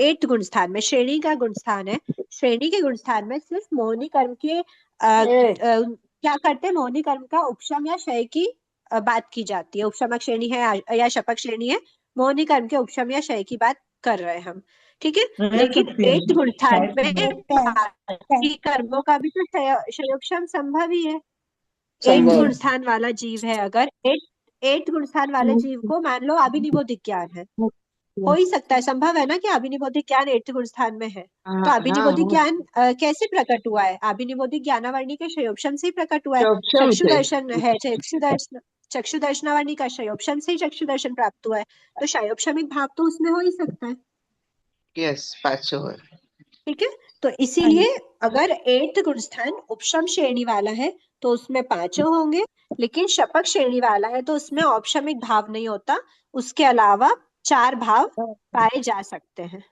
8 गुण स्थान में श्रेणी का गुण स्थान है, श्रेणी के गुण स्थान में सिर्फ मोहनी कर्म के क्या करते हैं, मोहनी कर्म का उपशम या क्षय की बात की जाती है। उपशमक श्रेणी है या शपक श्रेणी है, मोहनी कर्म के उपशम या क्षय की बात कर रहे हैं हम। ठीक है, रह लेकिन सकती है 8 गुण स्थान शायद में बाकी कर्मों का भी तो क्षयोपशम संभव ही है। 8 संभव गुण स्थान वाला जीव है, अगर 8 गुण स्थान वाले जीव को मान लो अभिनिबोधिक ज्ञान है, हो ही सकता है, संभव है ना कि अभिनिबोधिक ज्ञान 8 गुण स्थान में है। तो हाँ अभिनिबोधिक ज्ञान कैसे प्रकट हुआ है? अभिनिबोधिक ज्ञानावरणी के क्षयोपशम से ही प्रकट हुआ है। क्षयोपशम चक्षु से दर्शन है, चक्षु दर्शनावरणी का क्षयोपशम से ही चक्षु दर्शन प्राप्त हुआ है, तो क्षयोपशमिक भाव तो उसमें हो ही सकता है। यस पांचों है ठीक है, तो हाँ इसीलिए जी। अगर 8 गुण स्थान उपशम श्रेणी वाला है तो उसमें पांचों होंगे, लेकिन शपक श्रेणी वाला है तो उसमें औपशमिक भाव नहीं होता, उसके अलावा 4 भाव पाए जा सकते हैं।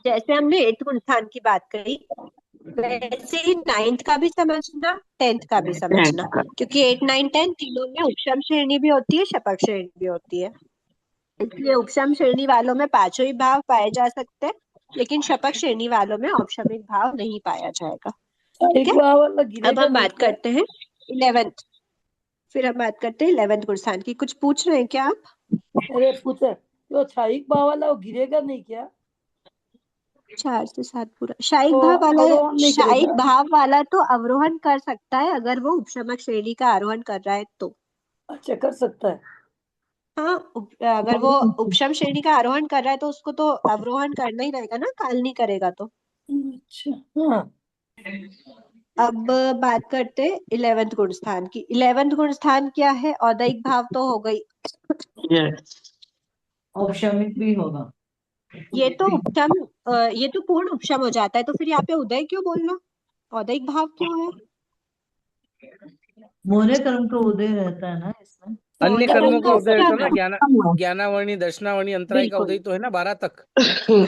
जैसे हमने 8 गुण स्थान की बात करी, वैसे ही 9th का भी समझना, 10th का भी समझना, क्योंकि 8, 9, 10 तीनों में उपशम श्रेणी भी होती है, शपक श्रेणी भी होती है। इसलिए उपशम श्रेणी वालों में पांचों ही भाव पाए जा सकते हैं, लेकिन शपक श्रेणी वालों में औपशमिक भाव नहीं पाया जाएगा। ठीक एक है, भाव वाला अब गिरेगा हम नहीं बात क्या? करते हैं 11th, फिर हम बात करते हैं 11th गुण स्थान की। कुछ पूछ रहे हैं क्या आप? अरे पूछे जो शायिक भाव वाला वो गिरेगा नहीं क्या? 4 से 7 पूरा शायिक तो भाव वाला, अवरोहन नहीं शायिक करेगा? भाव वाला तो अवरोहन कर सकता है अगर वो उपशमक श्रेणी का आरोहण कर रहा है तो। अच्छा कर सकता है। हाँ, अगर वो उपशम श्रेणी का आरोहण कर रहा है तो उसको तो अवरोहन करना ही रहेगा ना, काल नहीं करेगा तो। अच्छा हाँ। अब बात करते हैं 11th गुण स्थान की। 11th गुण स्थान क्या है? औदैहिक भाव तो हो गई, यस औपशमिक भी होगा। ये तो उपशम, ये तो पूर्ण उपशम हो जाता है, तो फिर यहाँ पे उदय क्यों बोलना, औदैहिक भाव क्यों है? मोहने कर्म का उदय रहता है ना इसमें। अन्य मोहनी कर्म कर्मों का का उदय रहता है ना, उपशम, ज्ञानावरणी दर्शनावरणी अंतराय का बिल्कुल, उदय तो है ना 12 तक।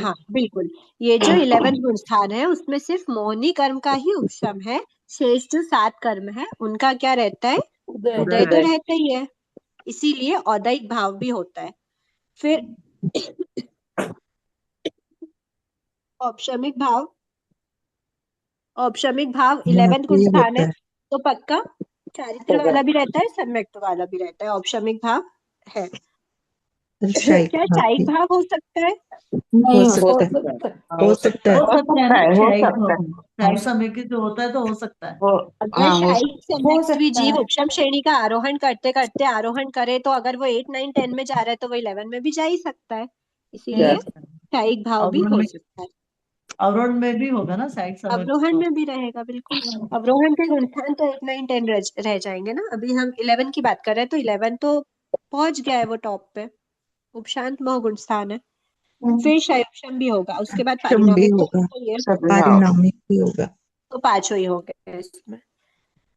हाँ बिल्कुल। ये जो 11th गुण स्थान है उसमें सिर्फ मोहनी कर्म का ही उपशम है, शेष जो 7 कर्म है उनका क्या रहता है? उदय उदय तो उदय रहता ही है, इसीलिए औदैहिक भाव भी होता है। फिर औपशमिक भाव, औपशमिक भाव 11th गुण स्थान है तो पक्का चारित्र वाला भी रहता है, सम्यक्त वाला भी रहता है, औपशमिक भाव है। क्या शायिक भाव हो सकता है? नहीं हो हो सकता। सकता है हो सकता है ना हो क्षयिक सकता भाव, क्षयिक समय की जो होता है तो हो सकता है। हो अगर हाँ हो शायिक सकता हो सम्यक्त्वी सकता जीव है। उपशम श्रेणी का आरोहण करते करते आरोहण करे तो अगर वो 8, 9, 10 में जा रहा है तो वो 11 में भी जा ही सकता है, इसीलिए शायिक भाव भी अवरोहण हो में सकता है। अवरोहण में भी होगा ना क्षयिक समय अवरोहण तो। में भी रहेगा, बिल्कुल। अवरोहण के गुणस्थान तो 8, 9, 10 रह जाएंगे ना, अभी हम 11 की बात कर रहे हैं तो 11 तो पहुंच गया है वो टॉप पे, उपशांत मोह गुण स्थान है। फिर शयोपशम भी होगा, उसके बाद भी पारिणामिक तो होगा, होता ही है। सब हाँ पारिणामिक भी होगा। तो पांचों ही हो गए इसमें।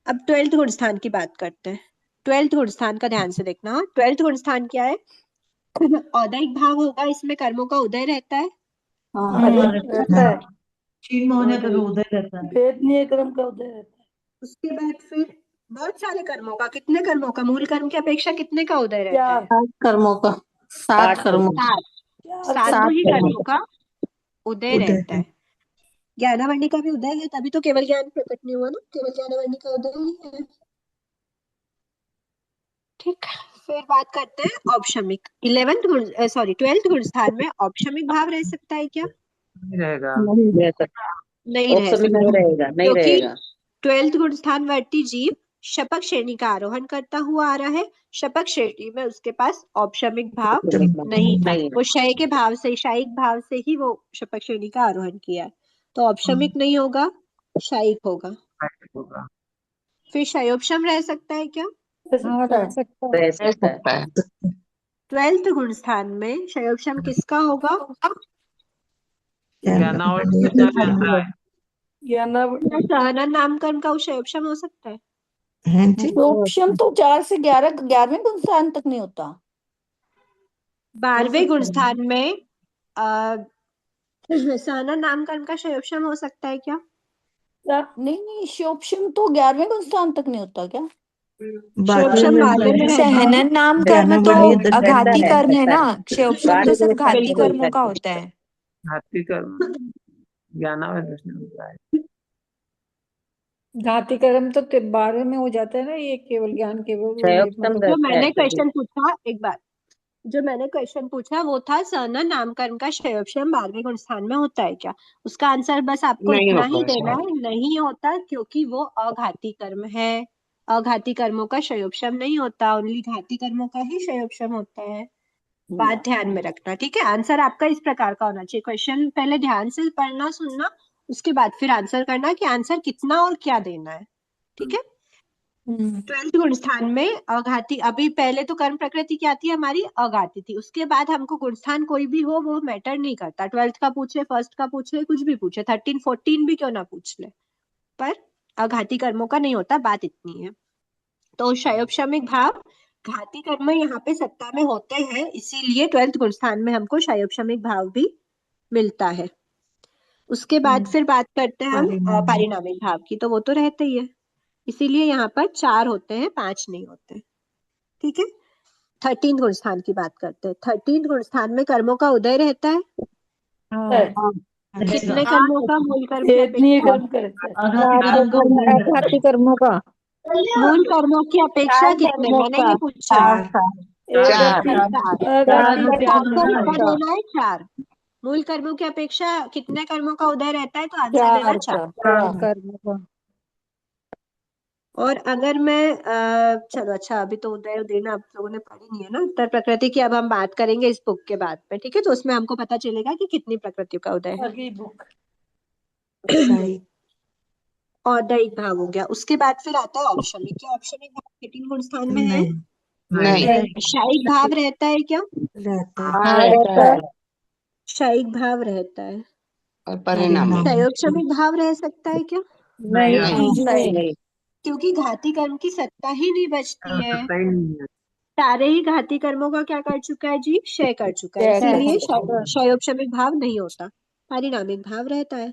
अब 12th गुण स्थान की बात करते हैं। 12th गुण स्थान का ध्यान से देखना। 12th गुण स्थान क्या है? औदैहिक भाव होगा, इसमें कर्मों का उदय रहता है। रहता है। क्षीण होने का उदय रहता है। वेदनीय कर्म का उदय रहता है। उसके बाद फिर बहुत सारे कर्मों का, कितने कर्मों का? मूल कर्म की अपेक्षा कितने का उदय रहता है? 7 कर्मों का, 7 कर्मों का, सात। सातों ही कर्मों का उदय उदय रहता है। ज्ञानावरणी का भी उदय है, तभी तो केवल ज्ञान प्रकट नहीं हुआ ना, केवल ज्ञानावरणी का उदय ही है। ठीक। फिर बात करते हैं औपशमिक। 12th गुण स्थान में औपशमिक भाव रह सकता है क्या? नहीं रहेगा। नहीं रहता, नहीं रह ऑप्शन में नहीं सकता, रहेगा, नहीं क्योंकि रहेगा। 12th गुण स्थान वर्ती जीव शपथ श्रेणी का आरोहण करता हुआ आ रहा है। शपथ श्रेणी में उसके पास औपशमिक भाव नहीं था, नहीं, वो शय के भाव से, शायिक भाव से ही वो शपथ श्रेणी का आरोहण किया है। तो औपशमिक नहीं होगा, शायिक होगा। होगा। फिर शयोपशम रह सकता है क्या? हाँ, रह सकता है। रह रह सकता है। सकता है। 12th गुण स्थान में शयोपशम किसका होगा? ज्ञानावरणी के साथ अंतराय। ज्ञानावरणी। सहनन नामकरण का शयोपशम हो सकता है। ऑप्शन तो 4 से 11वें गुण स्थान तक नहीं होता। 12वें गुण स्थान में सहनन नामकरण का शयोपशम हो सकता है क्या? नहीं, शोपशम तो 11वें गुण स्थान तक नहीं होता क्या? शयोपशम 12वें में रहता है। सहनन नाम कर्म तो अघाती कर्म है ना, क्षोभशम तो सिर्फ घाती बिल्कुल। कर्मों का होता है। घाती कर्म ज्ञानावरणी से अंतराय। घाती कर्म तो 12वें में हो जाता है ना, ये केवल ज्ञान केवल शयोपशम जो रहता है मैंने तभी। क्वेश्चन पूछा, एक बार, जो मैंने क्वेश्चन पूछा वो था सहनन नामकरण का शयोपशम 12वें गुण स्थान में होता है क्या? उसका आंसर बस आपको नहीं इतना होता ही है देना शायद। है, नहीं होता, क्योंकि वो अघाती कर्म है। अघाती कर्मों का शयोपशम नहीं होता, ओनली घाती कर्मों का ही शयोपशम होता है। बात ध्यान में रखना, ठीक है? आंसर आपका इस प्रकार का होना चाहिए। क्वेश्चन पहले ध्यान से पढ़ना सुनना, उसके बाद फिर आंसर करना कि आंसर कितना और क्या देना है, ठीक है? 12th गुण स्थान में अघाती, अभी पहले तो कर्म प्रकृति क्या थी हमारी? अघाती थी। उसके बाद हमको गुण स्थान कोई भी हो वो मैटर नहीं करता, 12th का पूछे, फर्स्ट का पूछे, कुछ भी पूछे, 13 14 भी क्यों ना पूछ ले, पर अघाती कर्मों का नहीं होता, बात इतनी है। तो शयोपशमिक भाव घाती कर्म यहाँ पे सत्ता में होते हैं, इसीलिए 12th गुण स्थान में हमको शयोपशमिक भाव भी मिलता है। उसके बाद फिर बात करते हैं हम पारिणामिक भाव की, तो वो तो रहते ही है, इसीलिए यहाँ पर 4 होते हैं, 5 नहीं होते, ठीक है? 13th गुण स्थान की बात करते हैं। 13th गुण स्थान में कर्मों का उदय रहता है। कितने कर्मों का? मूल कर्म की वेदनीय अपेक्षा, कर्म करता है। अघाती कर्मों का, मूल कर्मों की अपेक्षा चार कितने? कर्मों मैंने का, ये पूछा है। चार। अघाती पर आंसर कर्म इतना का। देना है 4। मूल कर्मों की अपेक्षा कितने कर्मों का उदय रहता है? तो आंसर देना 4। चार कर्म का। और अगर मैं चलो अच्छा, अभी तो उदय उदयन आप लोगों ने पढ़ी नहीं है ना उत्तर प्रकृति की, अब हम बात करेंगे इस बुक के बाद में, ठीक है? तो उसमें हमको पता चलेगा कि कितनी प्रकृतियों का उदय है। अगली बुक। औदैहिक भाव हो गया। उसके बाद फिर आता है औपशमिक। क्या औपशमिक भाव 13 गुण स्थान में है? नहीं। शायिक भाव रहता है क्या? हाँ रहता है। शायिक भाव रहता है। और परिणामी शयोपशमिक भाव रह सकता है क्या? नहीं नहीं। क्योंकि घाती कर्म की सत्ता ही नहीं बचती है। सकता ही नहीं है। सारे ही घाती कर्मों का क्या कर चुका है जी? क्षय कर चुका है, इसीलिए शयोपशमिक भाव नहीं होता, पारिणामिक भाव रहता है।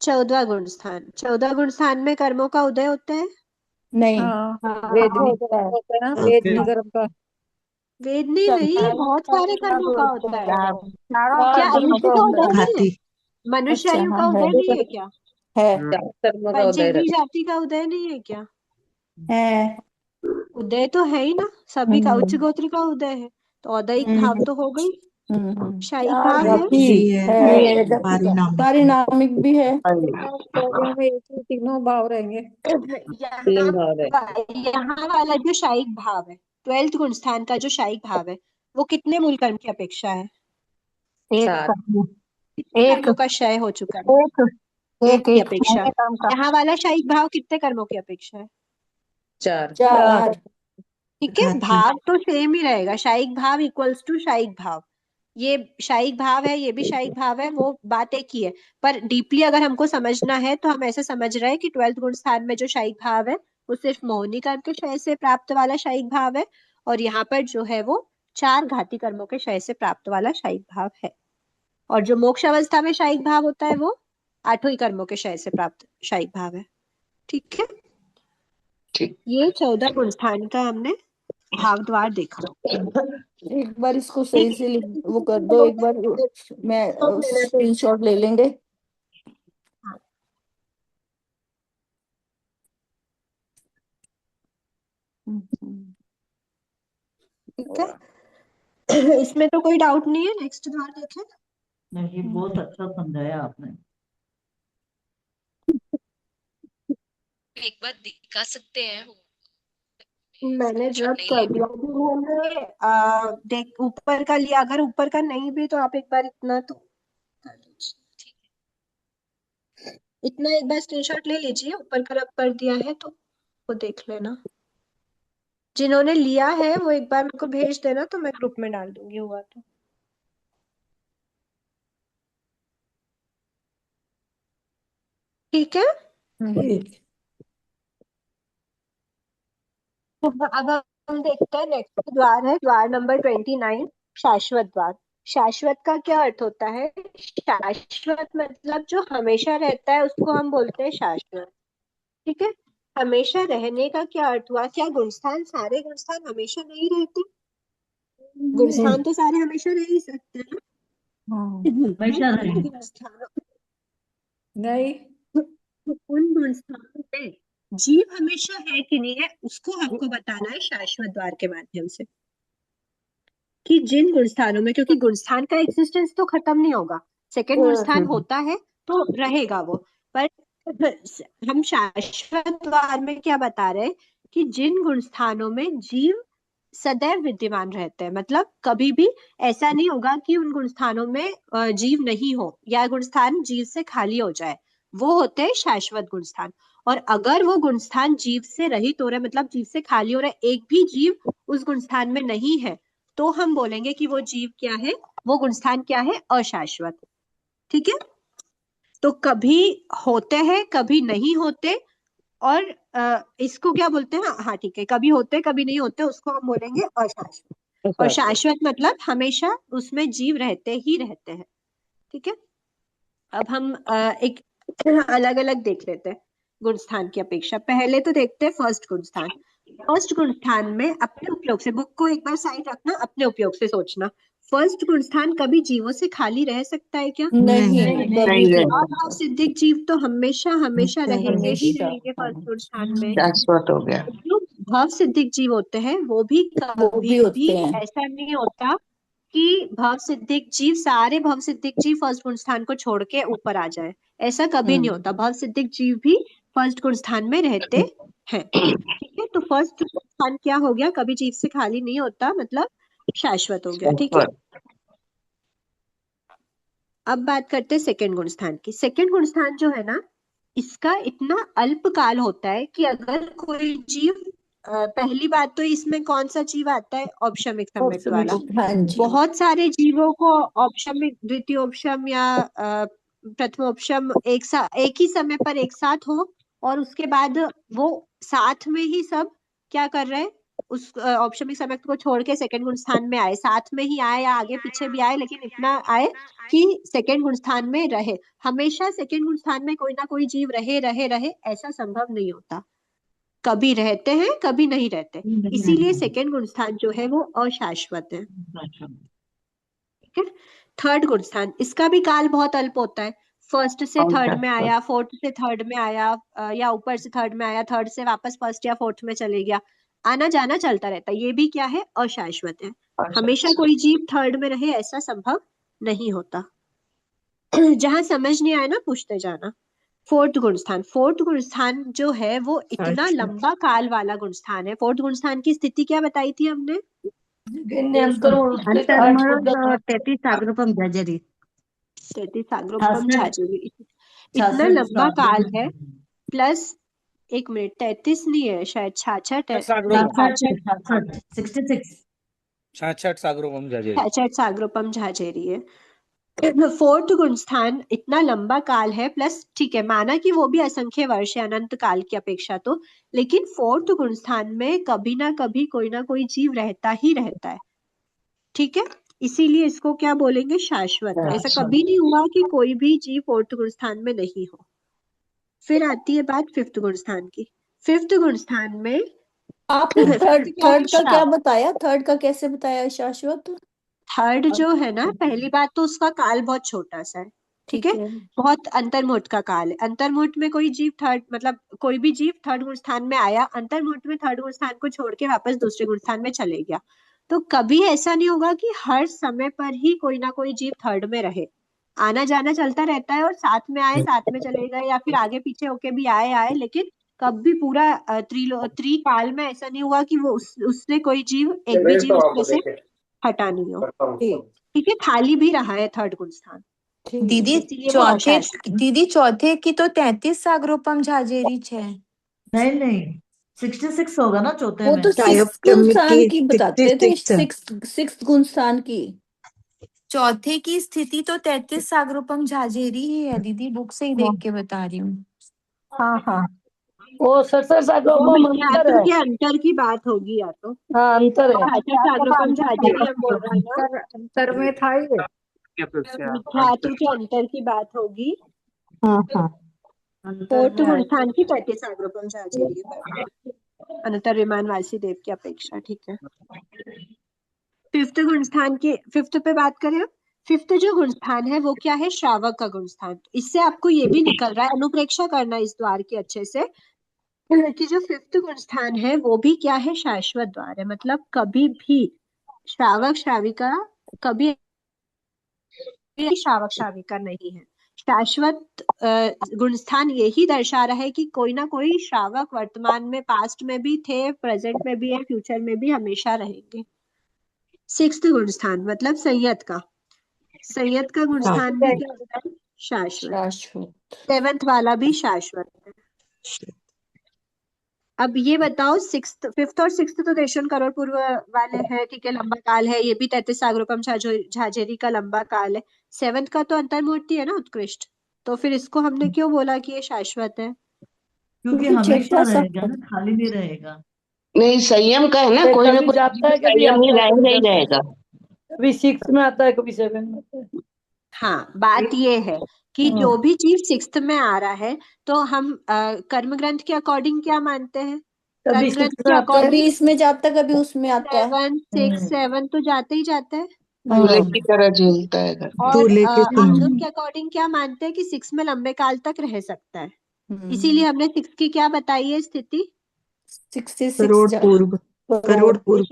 14वां गुण स्थान। 14 गुण स्थान में कर्मों का उदय होता है। नहीं। वेदनी होता है ना, वेदनी कर्म का। वेदनी नहीं, बहुत सारे कर्मों का होता है। क्या कर्मों अविद्य का का होता उदय है। नहीं है? मनुष्य अच्छा, आयु का हाँ है। उदय नहीं है क्या? चार कर्मों का उदय पंचेंद्रिय रहता जाति का उदय नहीं है क्या? है। उदय तो है ही ना, सभी का उच्च गोत्र का उदय है, तो औदैहिक भाव तो हो गई। शायिक भाव है। पारिणामिक भी है। तीनों भाव रहेंगे। तीन भाव है। यहाँ वाला जो शायिक भाव है, 12th गुण स्थान का जो शायिक भाव है, वो कितने मूल कर्म की अपेक्षा है? चार। कितने कर्मों का क्षय हो चुका है? एक की अपेक्षा। यहाँ वाला शायिक भाव कितने कर्मों की अपेक्षा है? चार। चार। ठीक है, भाव तो सेम ही रहेगा, शायिक भाव इक्वल्स टू शायिक भाव, ये शायिक भाव है, ये भी शायिक भाव है, वो बात एक ही है। पर डीपली अगर हमको समझना है तो हम ऐसे समझ रहे हैं कि 12th गुण स्थान में जो शायिक भाव है वो सिर्फ मोहिनी कर्म के क्षय से प्राप्त वाला शायिक भाव है, और यहाँ पर जो है वो 4 घाती कर्मों के क्षय से प्राप्त वाला शायिक भाव है। और जो मोक्ष अवस्था में शायिक भाव होता है वो 8 ही कर्मों के क्षय से प्राप्त शायिक भाव है। ठीक है, ठीक। ये 14 गुण स्थान का हमने भाव द्वार देखा। एक बार इसको सही से वो कर दो, एक बार मैं स्क्रीनशॉट ले लेंगे। ठीक है, इसमें तो कोई डाउट नहीं है। नेक्स्ट द्वार देखें। नहीं, बहुत अच्छा समझाया आपने। एक बार दिखा सकते हैं वो? मैंने जब कर दिया हमने देख ऊपर का लिया, अगर ऊपर का नहीं भी तो आप एक बार इतना तो कर लीजिए, इतना एक बार स्क्रीनशॉट ले लीजिए, ऊपर का रब कर दिया है तो वो देख लेना। जिन्होंने लिया है वो एक बार मेरे को भेज देना तो मैं ग्रुप में डाल दूंगी हुआ तो। ठीक है, तो अब हम देखते हैं नेक्स्ट द्वार है द्वार नंबर 29, शाश्वत द्वार। शाश्वत का क्या अर्थ होता है? शाश्वत मतलब जो हमेशा रहता है उसको हम बोलते हैं शाश्वत। ठीक है, हमेशा रहने का क्या अर्थ हुआ? क्या गुणस्थान सारे गुणस्थान हमेशा नहीं रहते? गुणस्थान तो सारे हमेशा रह ही सकते हैं ना। हमेशा रहे। गुणस्थानों नहीं, उन गुणस्थानों में जीव हमेशा है कि नहीं है उसको हमको बताना है शाश्वत द्वार के माध्यम से, कि जिन गुणस्थानों में, क्योंकि गुणस्थान का एग्जिस्टेंस तो खत्म नहीं होगा, सेकंड गुणस्थान होता है तो रहेगा वो, पर हम शाश्वत द्वार में क्या बता रहे हैं कि जिन गुणस्थानों में जीव सदैव विद्यमान रहते हैं, मतलब कभी भी ऐसा नहीं होगा कि उन गुणस्थानों में जीव नहीं हो या गुणस्थान जीव से खाली हो जाए, वो होते हैं शाश्वत गुणस्थान। और अगर वो गुणस्थान जीव से रहित हो रहा है, मतलब जीव से खाली हो रहा है, एक भी जीव उस गुणस्थान में नहीं है, तो हम बोलेंगे कि वो जीव क्या है, वो गुणस्थान क्या है? अशाश्वत। ठीक है, तो कभी होते हैं कभी नहीं होते, और इसको क्या बोलते हैं? हाँ ठीक है, कभी होते कभी नहीं होते, उसको हम बोलेंगे अशाश्वत। और शाश्वत मतलब हमेशा उसमें जीव रहते ही रहते हैं। ठीक है, अब हम एक अलग अलग देख लेते हैं गुणस्थान की अपेक्षा। पहले तो देखते हैं फर्स्ट गुणस्थान। फर्स्ट गुणस्थान में अपने उपयोग से, बुक को एक बार साइड रखना, अपने उपयोग से सोचना, फर्स्ट गुणस्थान कभी जीवों से खाली रह सकता है क्या? नहीं, नहीं रहता। अभाव सिद्धिक जीव तो हमेशा हमेशा रहेंगे ही हमेशा। रहेंगे फर्स्ट गुणस्थान में। शाश्वत हो गया। जो भाव सिद्धिक जीव होते हैं वो भी वो कभी भी होते भी हैं। ऐसा नहीं होता कि भाव सिद्धिक जीव, सारे भाव सिद्धिक जीव फर्स्ट गुण स्थान को छोड़ के ऊपर आ जाए, ऐसा कभी नहीं होता। भाव सिद्धिक जीव भी फर्स्ट गुण स्थान में रहते हैं। ठीक है, तो फर्स्ट स्थान क्या हो गया? कभी जीव से खाली नहीं होता, मतलब शाश्वत हो गया। ठीक है, अब बात करते हैं सेकंड गुण स्थान की। सेकंड गुण स्थान जो है ना, इसका इतना अल्प काल होता है कि अगर कोई जीव पहली बात तो इसमें कौन सा जीव आता है? औपशमिक सम्यक्त वाला। हाँ जी। बहुत सारे जीवों को औपशमिक, द्वितीयोपशम या प्रथमोपशम एक ही समय पर एक साथ हो, और उसके बाद वो साथ में ही सब क्या कर रहे हैं, उस औपशमिक सम्यक्त को छोड़ के सेकंड गुण स्थान में आए, साथ में ही आए या आगे पीछे भी आए, लेकिन इतना आए कि सेकंड गुण स्थान में रहे। हमेशा सेकंड गुण स्थान में कोई ना कोई जीव रहे रहे रहे, ऐसा संभव नहीं होता। कभी रहते हैं कभी नहीं रहते, इसीलिए सेकंड गुण स्थान जो है वो अशाश्वत है। ठीक है, थर्ड गुण स्थान, इसका भी काल बहुत अल्प होता है। फर्स्ट से थर्ड में आया, फोर्थ से थर्ड में आया, या ऊपर से थर्ड में आया, थर्ड से वापस फर्स्ट या फोर्थ में चले गया, आना जाना चलता रहता है। ये भी क्या है? अशाश्वत है। हमेशा कोई जीव थर्ड में रहे ऐसा संभव नहीं होता। जहां समझ नहीं आया ना पूछते जाना। फोर्थ गुणस्थान, फोर्थ गुणस्थान जो है वो इतना लंबा काल वाला गुणस्थान है। फोर्थ गुणस्थान की स्थिति क्या बताई थी हमने? तेहतीस सागरूपम जर्जरी। 33 सागरोपम झाझरी, इतना लंबा काल है। प्लस 1 मिनट, 33 नहीं है शायद, 66 है। 66। छाछठ सागरोपम झाजेरी। छठ सागरोपम झाजेरी है। फोर्थ गुण स्थान इतना लंबा काल है, प्लस ठीक है माना कि वो भी असंख्य वर्ष है अनंत काल की अपेक्षा तो, लेकिन फोर्थ गुण स्थान में कभी ना कभी कोई ना कोई जीव रहता ही रहता है। ठीक है, इसीलिए इसको क्या बोलेंगे, शाश्वत। ऐसा कभी नहीं हुआ कि कोई भी जीव फोर्थ गुण स्थान में नहीं हो। फिर आती है बात फिफ्थ गुण स्थान की। फिफ्थ गुण स्थान में आपने थर्ड क्या है, थर्ड का क्या श्राप। बताया? थर्ड का कैसे बताया शाश्वत? थर्ड जो है ना, पहली बात तो उसका काल बहुत छोटा सा है। ठीक है, ठीक है। बहुत अंतर्मुठ का काल है। अंतर्मुठ में कोई जीव थर्ड मतलब कोई भी जीव थर्ड गुण स्थान में आया, अंतर्मुठ में थर्ड गुण स्थान को छोड़ के वापस दूसरे गुण स्थान में चले गया, तो कभी ऐसा नहीं होगा कि हर समय पर ही कोई ना कोई जीव थर्ड में रहे। आना जाना चलता रहता है, और साथ में आए साथ में चले गए, या फिर आगे पीछे होके भी आए आए, लेकिन कभी पूरा त्रिकाल में ऐसा नहीं हुआ कि वो उससे कोई जीव, एक भी जीव उसमें से हटा नहीं हो। ठीक ठीक है, खाली भी रहा है थर्ड गुण स्थान, ठीक दीदी इसीलिए वो चौथे अशाश्वत। दीदी चौथे की तो 33 सागरोपम झाजेरी है। नहीं नहीं, 66 होगा ना चौथे वो में। तो सिक्स गुण सायोपटमी स्थान की की बताते थे, 66 सिक्स गुण स्थान की। चौथे की स्थिति तो 33 सागरोपम झाजेरी ही है दीदी, बुक से ही देख के बता रही हूँ। हाँ हाँ, वो सत्सर सागरोपम या अंतर तो है। ये अंतर की बात होगी, या तो हाँ अंतर है। छाछठ सागरोपम झाजेरी हम बोल रहे हैं ना, अंतर में था ये। की अपेक्षा मिथ्यात्व के अंतर की बात होगी। हाँ हाँ, फोर्थ गुण स्थान की 35 सागरोपम झाजेरी है, बराबर। अनंतर विमान वासुदेव की अपेक्षा। ठीक है, फिफ्थ गुण स्थान के, फिफ्थ पे बात करें। फिफ्थ जो गुण स्थान है वो क्या है, श्रावक का गुण स्थान। इससे आपको ये भी निकल रहा है, अनुप्रेक्षा करना इस द्वार की अच्छे से, कि जो फिफ्थ गुण स्थान है वो भी क्या है, शाश्वत द्वार है। मतलब कभी भी श्रावक श्राविका कभी श्रावक श्राविका नहीं है। शाश्वत गुण स्थान यही दर्शा रहा है कि कोई ना कोई श्रावक वर्तमान में, पास्ट में भी थे, प्रेजेंट में भी है, फ्यूचर में भी हमेशा रहेंगे। सिक्स्थ गुण स्थान मतलब संयत का, संयत का गुण स्थान भी क्या होता है, शाश्वत। शाश्वत। सेवंथ वाला भी शाश्वत है। अब ये बताओ, सिक्स्थ, फिफ्थ और सिक्स्थ तो देशन करोड़ पूर्व वाले हैं, ठीक है, लंबा काल है, ये भी 33 सागरोपम झाजेरी का लंबा काल है। सेवंथ का तो अंतर्मूर्ति है ना, उत्कृष्ट, तो फिर इसको हमने क्यों बोला कि ये शाश्वत है। क्योंकि क्योंकि हमेशा छठा सा रहेगा ना, खाली नहीं रहेगा। नहीं, संयम का है ना, ये कोई ना कभी कोई जाता है, कभी संयम ही आता है, कभी रहेगा ही जाता है, रहेगा। कभी 6 में आता है, कभी 7 में आता है। हाँ, बात ये है कि हाँ, जो भी चीज सिक्स्थ में आ रहा है, तो हम कर्म ग्रंथ के अकॉर्डिंग क्या मानते हैं, कभी कर्म 6 ग्रंथ में के आता है। कभी अकॉर्डिंग इसमें जाता है, कभी उसमें आता है। 7 6 7 तो जाते ही जाते हैं। दूल्हे हाँ की तरह झूलता है घर में। और दूल्हे के हम समान। लोग के अकॉर्डिंग क्या मानते हैं कि 6 में लंबे काल तक रह सकता है। इसीलिए हम्म। हमने 6 की क्या बताई है स्थिति, 66 करोड़ पूर्व, करोड़ पूर्व,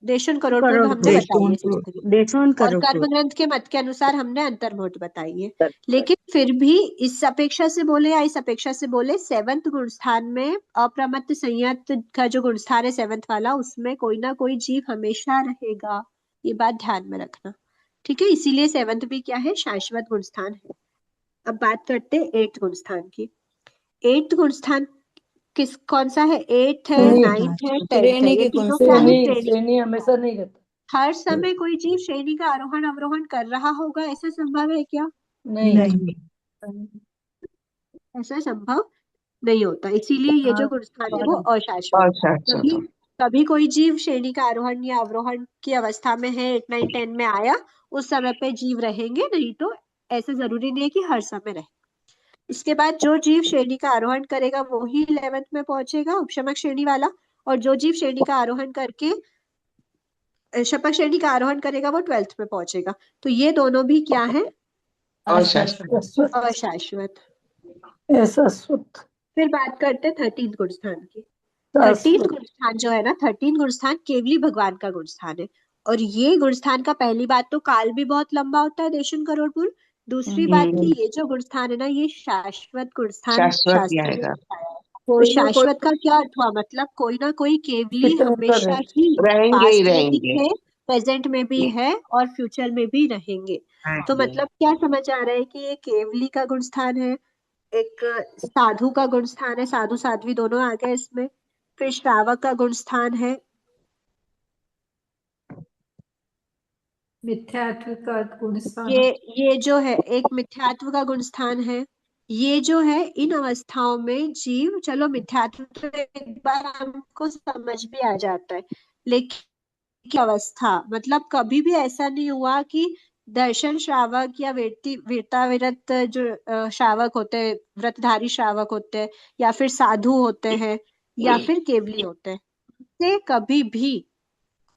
देशन करोड़ पूर्व करोड़ हमने पूर्व। बताई है देशों 6 की। देशों और करोड़ कर्म पूर्व। ग्रंथ के मत के अनुसार हमने अंतर्मुठ बताई है। लेकिन फिर भी इस अपेक्षा से बोले या इस अपेक्षा से बोले, सेवंथ गुण स्थान में अप्रमत्त संयत का जो गुण स्थान है सेवंथ वाला, उसमें कोई ना कोई जीव हमेशा रहेगा, ये बात ध्यान में रखना। ठीक है, इसीलिए सेवंथ भी क्या है, शाश्वत गुण स्थान है। अब बात करते हैं एट्थ गुण स्थान की। एट्थ गुण स्थान किस कौन सा है, एट्थ है, श्रेणी, नाइन्थ है, टेंथ है, श्रेणी ये के गुण तीनों क्या है, श्रेणी श्रेणी। श्रेणी हमेशा नहीं रहता। हर समय कोई जीव श्रेणी का आरोहण अवरोहण कर रहा होगा, ऐसा संभव है क्या, नहीं। नहीं। ऐसा संभव नहीं होता। इसीलिए ये जो गुण स्थान है वो अशाश्वत। और शाश्वत। कभी कभी कोई जीव श्रेणी का आरोहण या अवरोहण की अवस्था में है, 8 9 10 में आया, उस समय पे जीव रहेंगे, नहीं तो ऐसा जरूरी नहीं है कि हर समय रहे। इसके बाद जो जीव श्रेणी का आरोहण करेगा वो ही 11th में पहुंचेगा, उपशमक श्रेणी वाला। और जो जीव श्रेणी का आरोहण करके शपथ श्रेणी का आरोहण करेगा वो 12th में पहुंचेगा। तो ये दोनों भी क्या है, और शाश्वत। शाश्वत, अशाश्वत। शाश्वत, फिर बात करते हैं 13th गुण स्थान की। 13th गुण स्थान जो है ना, 13th गुण स्थान केवली भगवान का गुण स्थान है। और ये गुण स्थान का पहली बात तो काल भी बहुत लंबा होता है, देशन करोड़पुर। दूसरी बात की ये जो गुण स्थान है ना, ये शाश्वत गुण स्थान शाश्वत ही शास्त्र में आएगा। बताया है। तो कोई ना कोई शाश्वत का क्या अर्थ हुआ, मतलब कोई ना कोई केवली तीर्थंकर है। हमेशा ही रहेंगे ही पास्ट में भी रहेंगे। है, प्रेजेंट में भी है, और फ्यूचर में भी रहेंगे। तो मतलब क्या समझ आ रहा है कि ये केवली का गुण स्थान है, एक साधु का गुण स्थान है, साधु साध्वी दोनों आ गए इसमें। फिर श्रावक का गुण स्थान है, मिथ्यात्व का गुण स्थान। ये जो है एक मिथ्यात्व का गुण स्थान है। ये जो है इन अवस्थाओं में जीव, चलो मिथ्यात्व तो एक बार हमको समझ भी आ जाता है, लेकिन की अवस्था मतलब कभी भी ऐसा नहीं हुआ कि दर्शन श्रावक या वीरता विरत जो श्रावक होते हैं, व्रतधारी श्रावक होते हैं, या फिर साधु होते हैं, या फिर केवली होते हैं, से कभी भी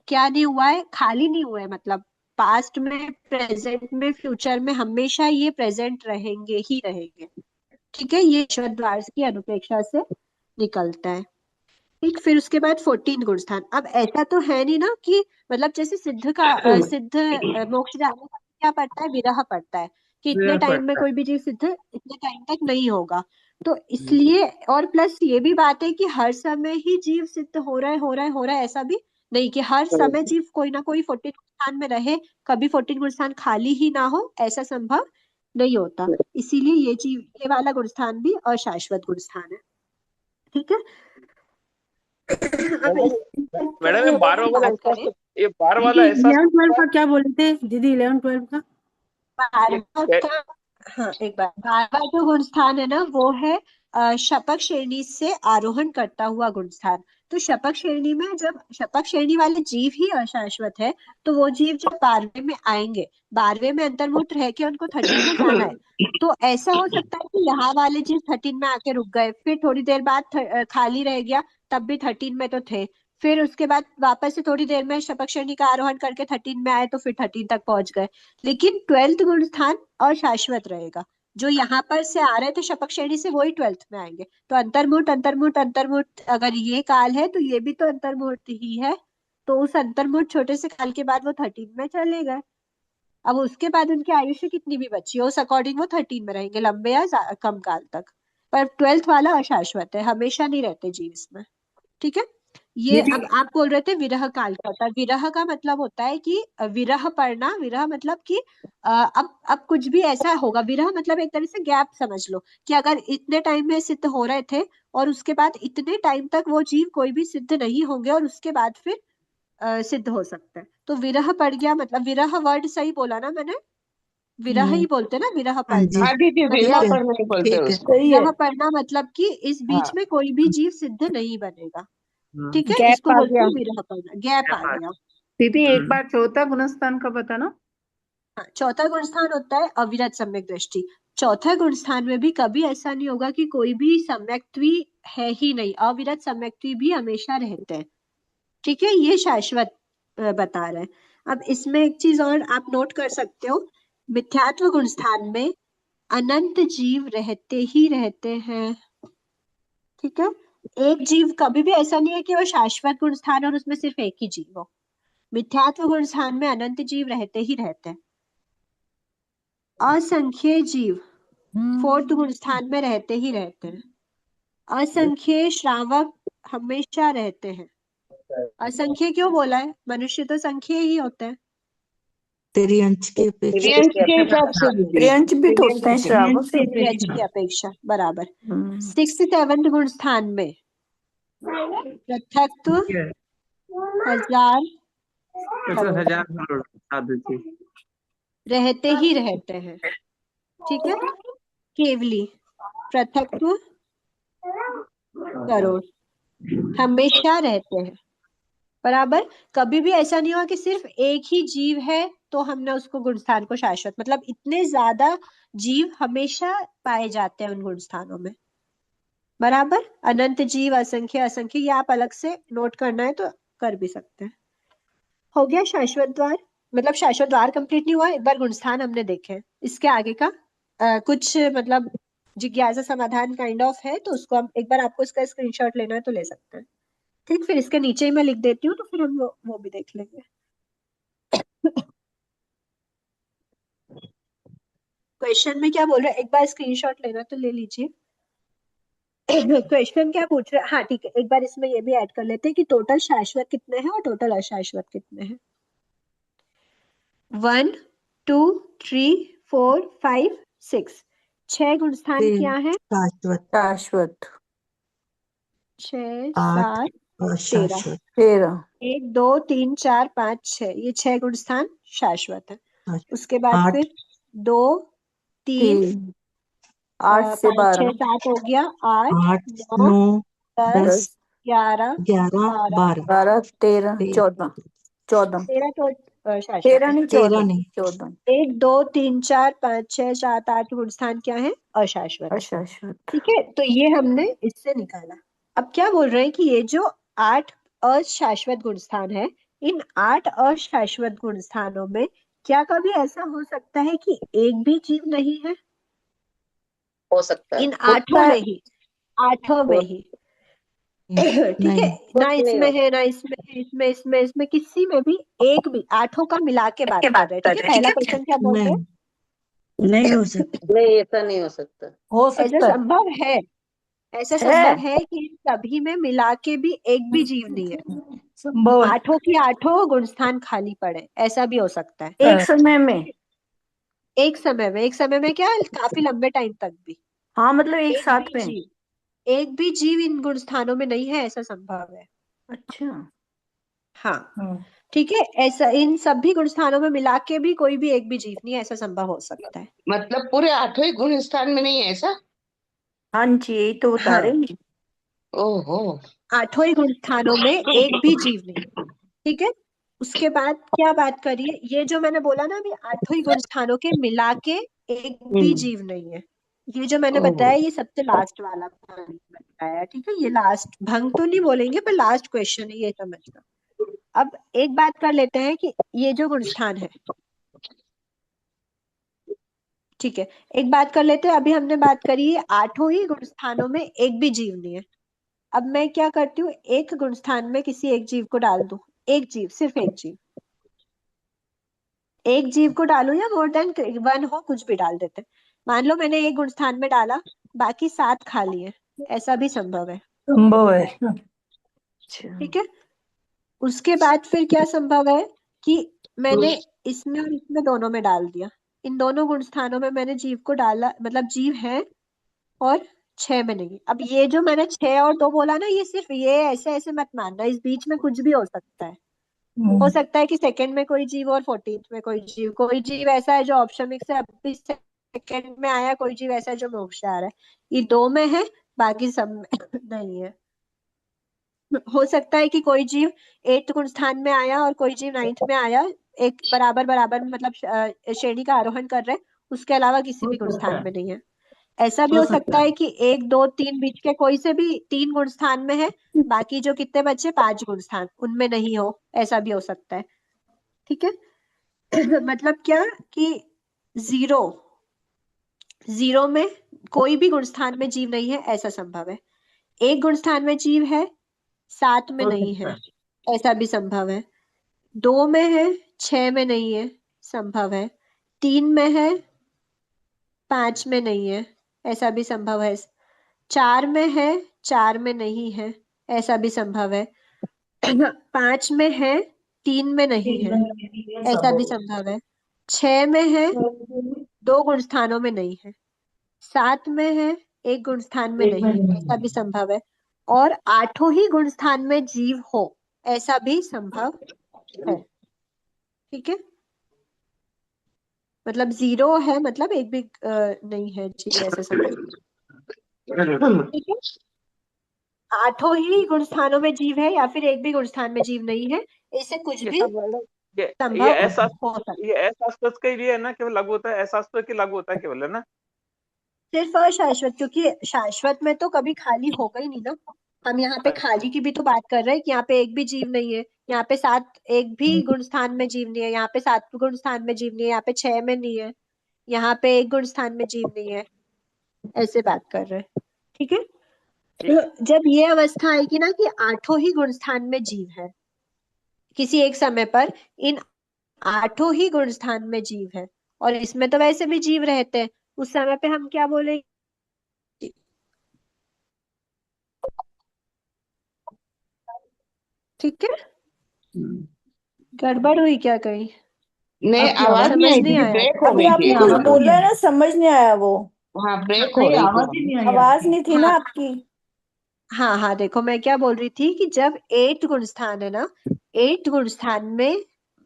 क्या नहीं हुआ है, खाली नहीं हुआ है। मतलब पास्ट में, प्रेजेंट में, फ्यूचर में हमेशा ये प्रेजेंट रहेंगे ही रहेंगे। ठीक है, ये ईश्वर द्वार की अनुपेक्षा से निकलता है। ठीक, फिर उसके बाद 14 गुण स्थान। अब ऐसा तो है नहीं ना कि मतलब जैसे सिद्ध मोक्ष जाने का क्या पड़ता है, विरह पड़ता है कि इतने टाइम में कोई भी चीज सिद्ध इतने टाइम तक नहीं होगा। तो इसलिए, और प्लस ये भी बात है कि हर समय ही जीव सिद्ध हो रहा है, हो रहा है, हो रहा है, ऐसा भी नहीं कि हर समय जीव कोई ना कोई 14 गुण स्थान में रहे, कभी 14 गुण स्थान खाली ही ना हो, ऐसा संभव नहीं होता। इसीलिए ये वाला गुण स्थान भी अशाश्वत गुण स्थान है। ठीक है। अब मैडम ये 12 वाला बात एहसास करें, तो, ये 12 वाला एहसास 11-12 का क्या बोले थे दीदी? 11-12 का 12 का, हाँ एक बार 12वां जो गुण स्थान है ना, वो है शपथ श्रेणी से आरोहण करता हुआ गुण स्थान। तो शपथ श्रेणी में, जब शपथ श्रेणी वाले जीव ही अशाश्वत है, तो वो जीव जब 12वें में आएंगे, 12वें में अंतर्मुक्त रह के उनको 13 में जाना है। तो ऐसा हो सकता है कि यहाँ वाले जीव 13 में आके रुक गए, फिर थोड़ी देर बाद खाली रह गया, तब भी 13 में तो थे, फिर उसके बाद वापस से थोड़ी देर में शपथ श्रेणी का आरोहण करके 13 में आए, तो फिर 13 तक पहुंच गए। लेकिन 12th गुण स्थान अशाश्वत रहेगा। जो यहाँ पर से आ रहे थे शपथ श्रेणी से, वही 12th में आएंगे। तो अंतर्मुक्त अंतर्मुक्त अंतर्मुक्त, अगर ये काल है तो ये भी तो अंतर्मुक्त ही है। तो उस अंतर्मुक्त छोटे से काल के बाद वो 13 में चले गए। अब उसके बाद उनकी आयुष्य कितनी भी बची हो, उस अकॉर्डिंग वो 13 में रहेंगे, लंबे या कम काल तक। पर 12th वाला अशाश्वत है, हमेशा नहीं रहते जीव इसमें। ठीक है। ये दीदी अब आप बोल रहे थे विरह काल का होता है। विरह का मतलब होता है कि विरह पड़ना। विरह मतलब कि अब कुछ भी ऐसा होगा। विरह मतलब एक तरह से गैप समझ लो, कि अगर इतने टाइम में सिद्ध हो रहे थे और उसके बाद इतने टाइम तक वो जीव कोई भी सिद्ध नहीं होंगे, और उसके बाद फिर सिद्ध हो सकता है, तो विरह पड़ गया। मतलब विरह वर्ड सही बोला ना मैंने? विरह ही बोलते ना, विरह हाँ पड़ना। जी, हाँ दीदी, ठीक विरह है, पढ़ना ही बोलते हैं ठीक है। उसको। सही है। विरह पड़ना मतलब कि इस बीच हाँ में कोई भी जीव सिद्ध नहीं बनेगा। ठीक है, गैप इसको आ बोलते गया। हैं विरह पड़ना, गैप आ गया। दीदी एक बार चौथा गुणस्थान का बताना। हाँ, चौथा गुण स्थान होता है अविरत सम्यक दृष्टि। चौथा गुण स्थान में भी कभी ऐसा नहीं होगा कि कोई भी सम्यक्त्वी है ही नहीं, अविरत सम्यक्त्वी भी हमेशा रहते हैं। ठीक है, ये शाश्वत बता रहे हैं। अब इसमें एक चीज और आप नोट कर सकते हो, मिथ्यात्व गुण स्थान में अनंत जीव रहते ही रहते हैं। ठीक है, एक जीव कभी भी ऐसा नहीं है कि वो शाश्वत गुण स्थान और उसमें सिर्फ एक ही जीव हो। मिथ्यात्व गुण स्थान में अनंत जीव रहते ही रहते हैं। असंख्य जीव 4th गुण स्थान में रहते ही रहते हैं। असंख्य श्रावक हमेशा रहते हैं। असंख्य क्यों बोला है? मनुष्य तो संख्य ही होते हैं। तेरी अंश की अपेक्षा। रियांश के हिसाब से दीदी, प्रियंश भी तो होते हैं श्रावक। रियंश की अपेक्षा, बराबर। हम्म। 6th 7th गुण स्थान में पृथक्त्व, हजार, हजार करोड़ साधु जी। रहते ही रहते हैं। ठीक है, केवली, पृथक्त्व, करोड़, हमेशा रहते हैं। बराबर। कभी भी ऐसा नहीं हुआ कि सिर्फ एक ही जीव है तो हमने उसको गुण स्थान को शाश्वत, मतलब इतने ज्यादा जीव हमेशा पाए जाते हैं उन गुण स्थानों में। बराबर। अनंत जीव, असंख्य, असंख्य, ये आप अलग से नोट करना है तो कर भी सकते हैं। हो गया शाश्वत द्वार। मतलब शाश्वत द्वार कंप्लीट नहीं हुआ, एक बार गुण स्थान हमने देखे। इसके आगे का कुछ मतलब जिज्ञासा समाधान काइंड ऑफ है, तो उसको हम एक बार, आपको इसका स्क्रीनशॉट लेना है तो ले सकते हैं। ठीक, फिर इसके नीचे ही मैं लिख देती हूँ, तो फिर हम वो भी देख लेंगे। क्वेश्चन में क्या बोल रहा है, एक बार स्क्रीनशॉट लेना तो ले लीजिए। क्वेश्चन क्या पूछ रहा है? हाँ ठीक है, एक बार इसमें ये भी ऐड कर लेते हैं कि टोटल शाश्वत कितने हैं और टोटल अशाश्वत कितने हैं। 1 2 3 4 5 6, 6 गुण स्थान क्या है? शाश्वत, शाश्वत 6 8, 7 अशाश्वत। 13 1 2 3 4 5 6, ये 6 गुण स्थान शाश्वत है। अच्छा, उसके बाद 8 फिर 2 3 3 8 से 5 6 12 7 हो गया, 8 8 9 9 10 10 10 11 11 12 12 12 13 13 14 13 तो शाश्वत 13 है। नहीं 13 14 नहीं 14 1 2 3 4 5 6 7 8 गुण स्थान क्या है? अशाश्वत है। अशाश्वत। ठीक है, तो ये हमने इससे निकाला। अब क्या बोल रहे हैं कि ये जो 8 अशाश्वत गुण स्थान है, इन 8 अशाश्वत गुण स्थानों में क्या कभी ऐसा हो सकता है कि एक भी जीव नहीं है? हो सकता है। इन होता आठों है में ही, आठों में ही। ठीक है, नहीं, ना कुछ नहीं इसमें होता। है, ना इसमें है, इसमें किसी में भी एक भी, आठों का मिला के बात कर रहे हैं। ठीक है, पहला क्वेश्चन क्या बोल रहे नहीं, नहीं हो सकता। नहीं, ऐसा नहीं हो सकता। हो हैं? ऐसा सकता है। संभव है, ऐसा संभव है कि इन सभी में मिला के भी एक भी जीव नहीं है, संभव है। आठों की आठों गुणस्थान खाली पड़े, ऐसा भी हो सकता है। एक समय में। एक समय में क्या, काफी लंबे टाइम तक भी हाँ मतलब एक एक साथ भी में। जीव, एक भी जीव इन गुण स्थानों में नहीं है, ऐसा संभव है। अच्छा। हाँ, ठीक है, ऐसा इन सभी गुण स्थानों में मिला के भी कोई भी एक भी जीव नहीं है, ऐसा संभव हो सकता है। मतलब पूरे 8 ही गुण स्थान में नहीं है ऐसा? हाँ जी, यही तो बता हाँ, रहे हैं। ओहो। 8 ही गुण स्थानों में एक भी जीव नहीं है। ठीक है, उसके बाद क्या बात करिए, ये जो मैंने बोला ना अभी, 8 ही गुण स्थानों के मिला के एक भी जीव नहीं है, ये जो मैंने ओहो। बताया, ये सबसे लास्ट वाला भंग बताया। ठीक है, ये लास्ट भंग तो नहीं बोलेंगे, पर लास्ट क्वेश्चन है, ये समझना। अब एक बात कर लेते हैं कि ये जो गुण स्थान है, ठीक है, एक बात कर लेते हैं। अभी हमने बात करी है 8 ही गुण स्थानों में एक भी जीव नहीं है। अब मैं क्या करती हूँ, एक गुण स्थान में किसी एक जीव को डाल दूं, एक जीव, सिर्फ एक जीव, एक जीव को डालू या मोर देन 1 हो, कुछ भी डाल देते हैं। मान लो मैंने एक गुण स्थान में डाला, बाकी 7 खाली है, ऐसा भी संभव है। संभव है। अच्छा। ठीक है, उसके बाद फिर क्या संभव है कि मैंने इसमें और इसमें दोनों में डाल दिया, इन दोनों गुण स्थानों में मैंने जीव को डाला, मतलब जीव है और 6 में नहीं। अब ये जो मैंने 6 और 2 बोला ना, ये सिर्फ ये ऐसे ऐसे मत मानना, इस बीच में कुछ भी हो सकता है। हो सकता है कि सेकंड में कोई जीव और 14th में कोई जीव ऐसा है जो ऑप्शन में से अभी सेकंड में आया, कोई जीव ऐसा है जो मोक्ष से आ रहा है। ये 2 में है, बाकी सब में नहीं है। हो सकता है कि कोई जीव 8th गुण स्थान में आया और कोई जीव 9th में आया, एक बराबर बराबर मतलब श्रेणी का आरोहण कर रहे, उसके अलावा किसी भी गुण स्थान में नहीं है। ऐसा भी हो सकता है कि 1 2 3 बीच के कोई से भी 3 गुण स्थान में है, बाकी जो कितने बचे 5 गुण स्थान, उनमें नहीं हो, ऐसा भी हो सकता है। ठीक है मतलब क्या कि जीरो जीरो में कोई भी गुण स्थान में जीव नहीं है, ऐसा संभव है। एक गुण स्थान में जीव है, 7 में नहीं है, ऐसा भी संभव है। 2 में है, 6 में नहीं है, संभव है। 3 में है, 5 में नहीं है, ऐसा भी संभव है। 4 में है, 4 में नहीं है, ऐसा भी संभव है। 5 में है, 3 में नहीं है, ऐसा भी संभव है। 6 में है, 2 गुण स्थानों में नहीं है। 7 में है, 1 गुण स्थान में नहीं है, ऐसा भी संभव है। और 8 ही गुण स्थान में जीव हो, ऐसा भी संभव है। ठीक है, मतलब 0 है, मतलब एक भी नहीं है जीव, ऐसा समझ। ठीक है, 8 ही गुण स्थानों में जीव है या फिर एक भी गुण स्थान में जीव नहीं है, इससे कुछ भी ये संभव ऐसा, हो सकता है। ये अशाश्वत के लिए है ना, केवल लागू होता है, अशाश्वत के लागू होता है केवल, है ना? सिर्फ अशाश्वत, क्योंकि शाश्वत में तो कभी खाली होगा ही नहीं ना। हम यहाँ पे खाली की भी तो बात कर रहे हैं कि यहाँ पे एक भी जीव नहीं है, यहाँ पे 7 एक भी गुण स्थान में जीव नहीं है, यहाँ पे 7 गुण स्थान में जीव नहीं है, यहाँ पे 6 में नहीं है, यहाँ पे 1 गुण स्थान में जीव नहीं है, ऐसे बात कर रहे हैं। ठीक है, तो जब ये अवस्था आएगी ना कि 8 ही गुण स्थान में जीव है, किसी एक समय पर इन 8 ही गुण स्थान में जीव है, और इसमें तो वैसे भी जीव रहते हैं, उस समय पे हम क्या बोलेंगे? ठीक है, गड़बड़ हुई क्या कहीं? नहीं, आपकी आवाज आवाज नहीं समझ आई नहीं थी, आया? ब्रेक हो अभी गई थी आपने आवाज कुछ एकदम। नहीं बोला आई। ना, समझ नहीं आया वो। हाँ, ब्रेक हो नहीं, रही आवाज थी। ही नहीं आई आवाज आपकी। नहीं थी ना आपकी। हाँ हाँ, देखो मैं क्या बोल रही थी कि जब 8 गुण स्थान है ना, 8 गुण स्थान में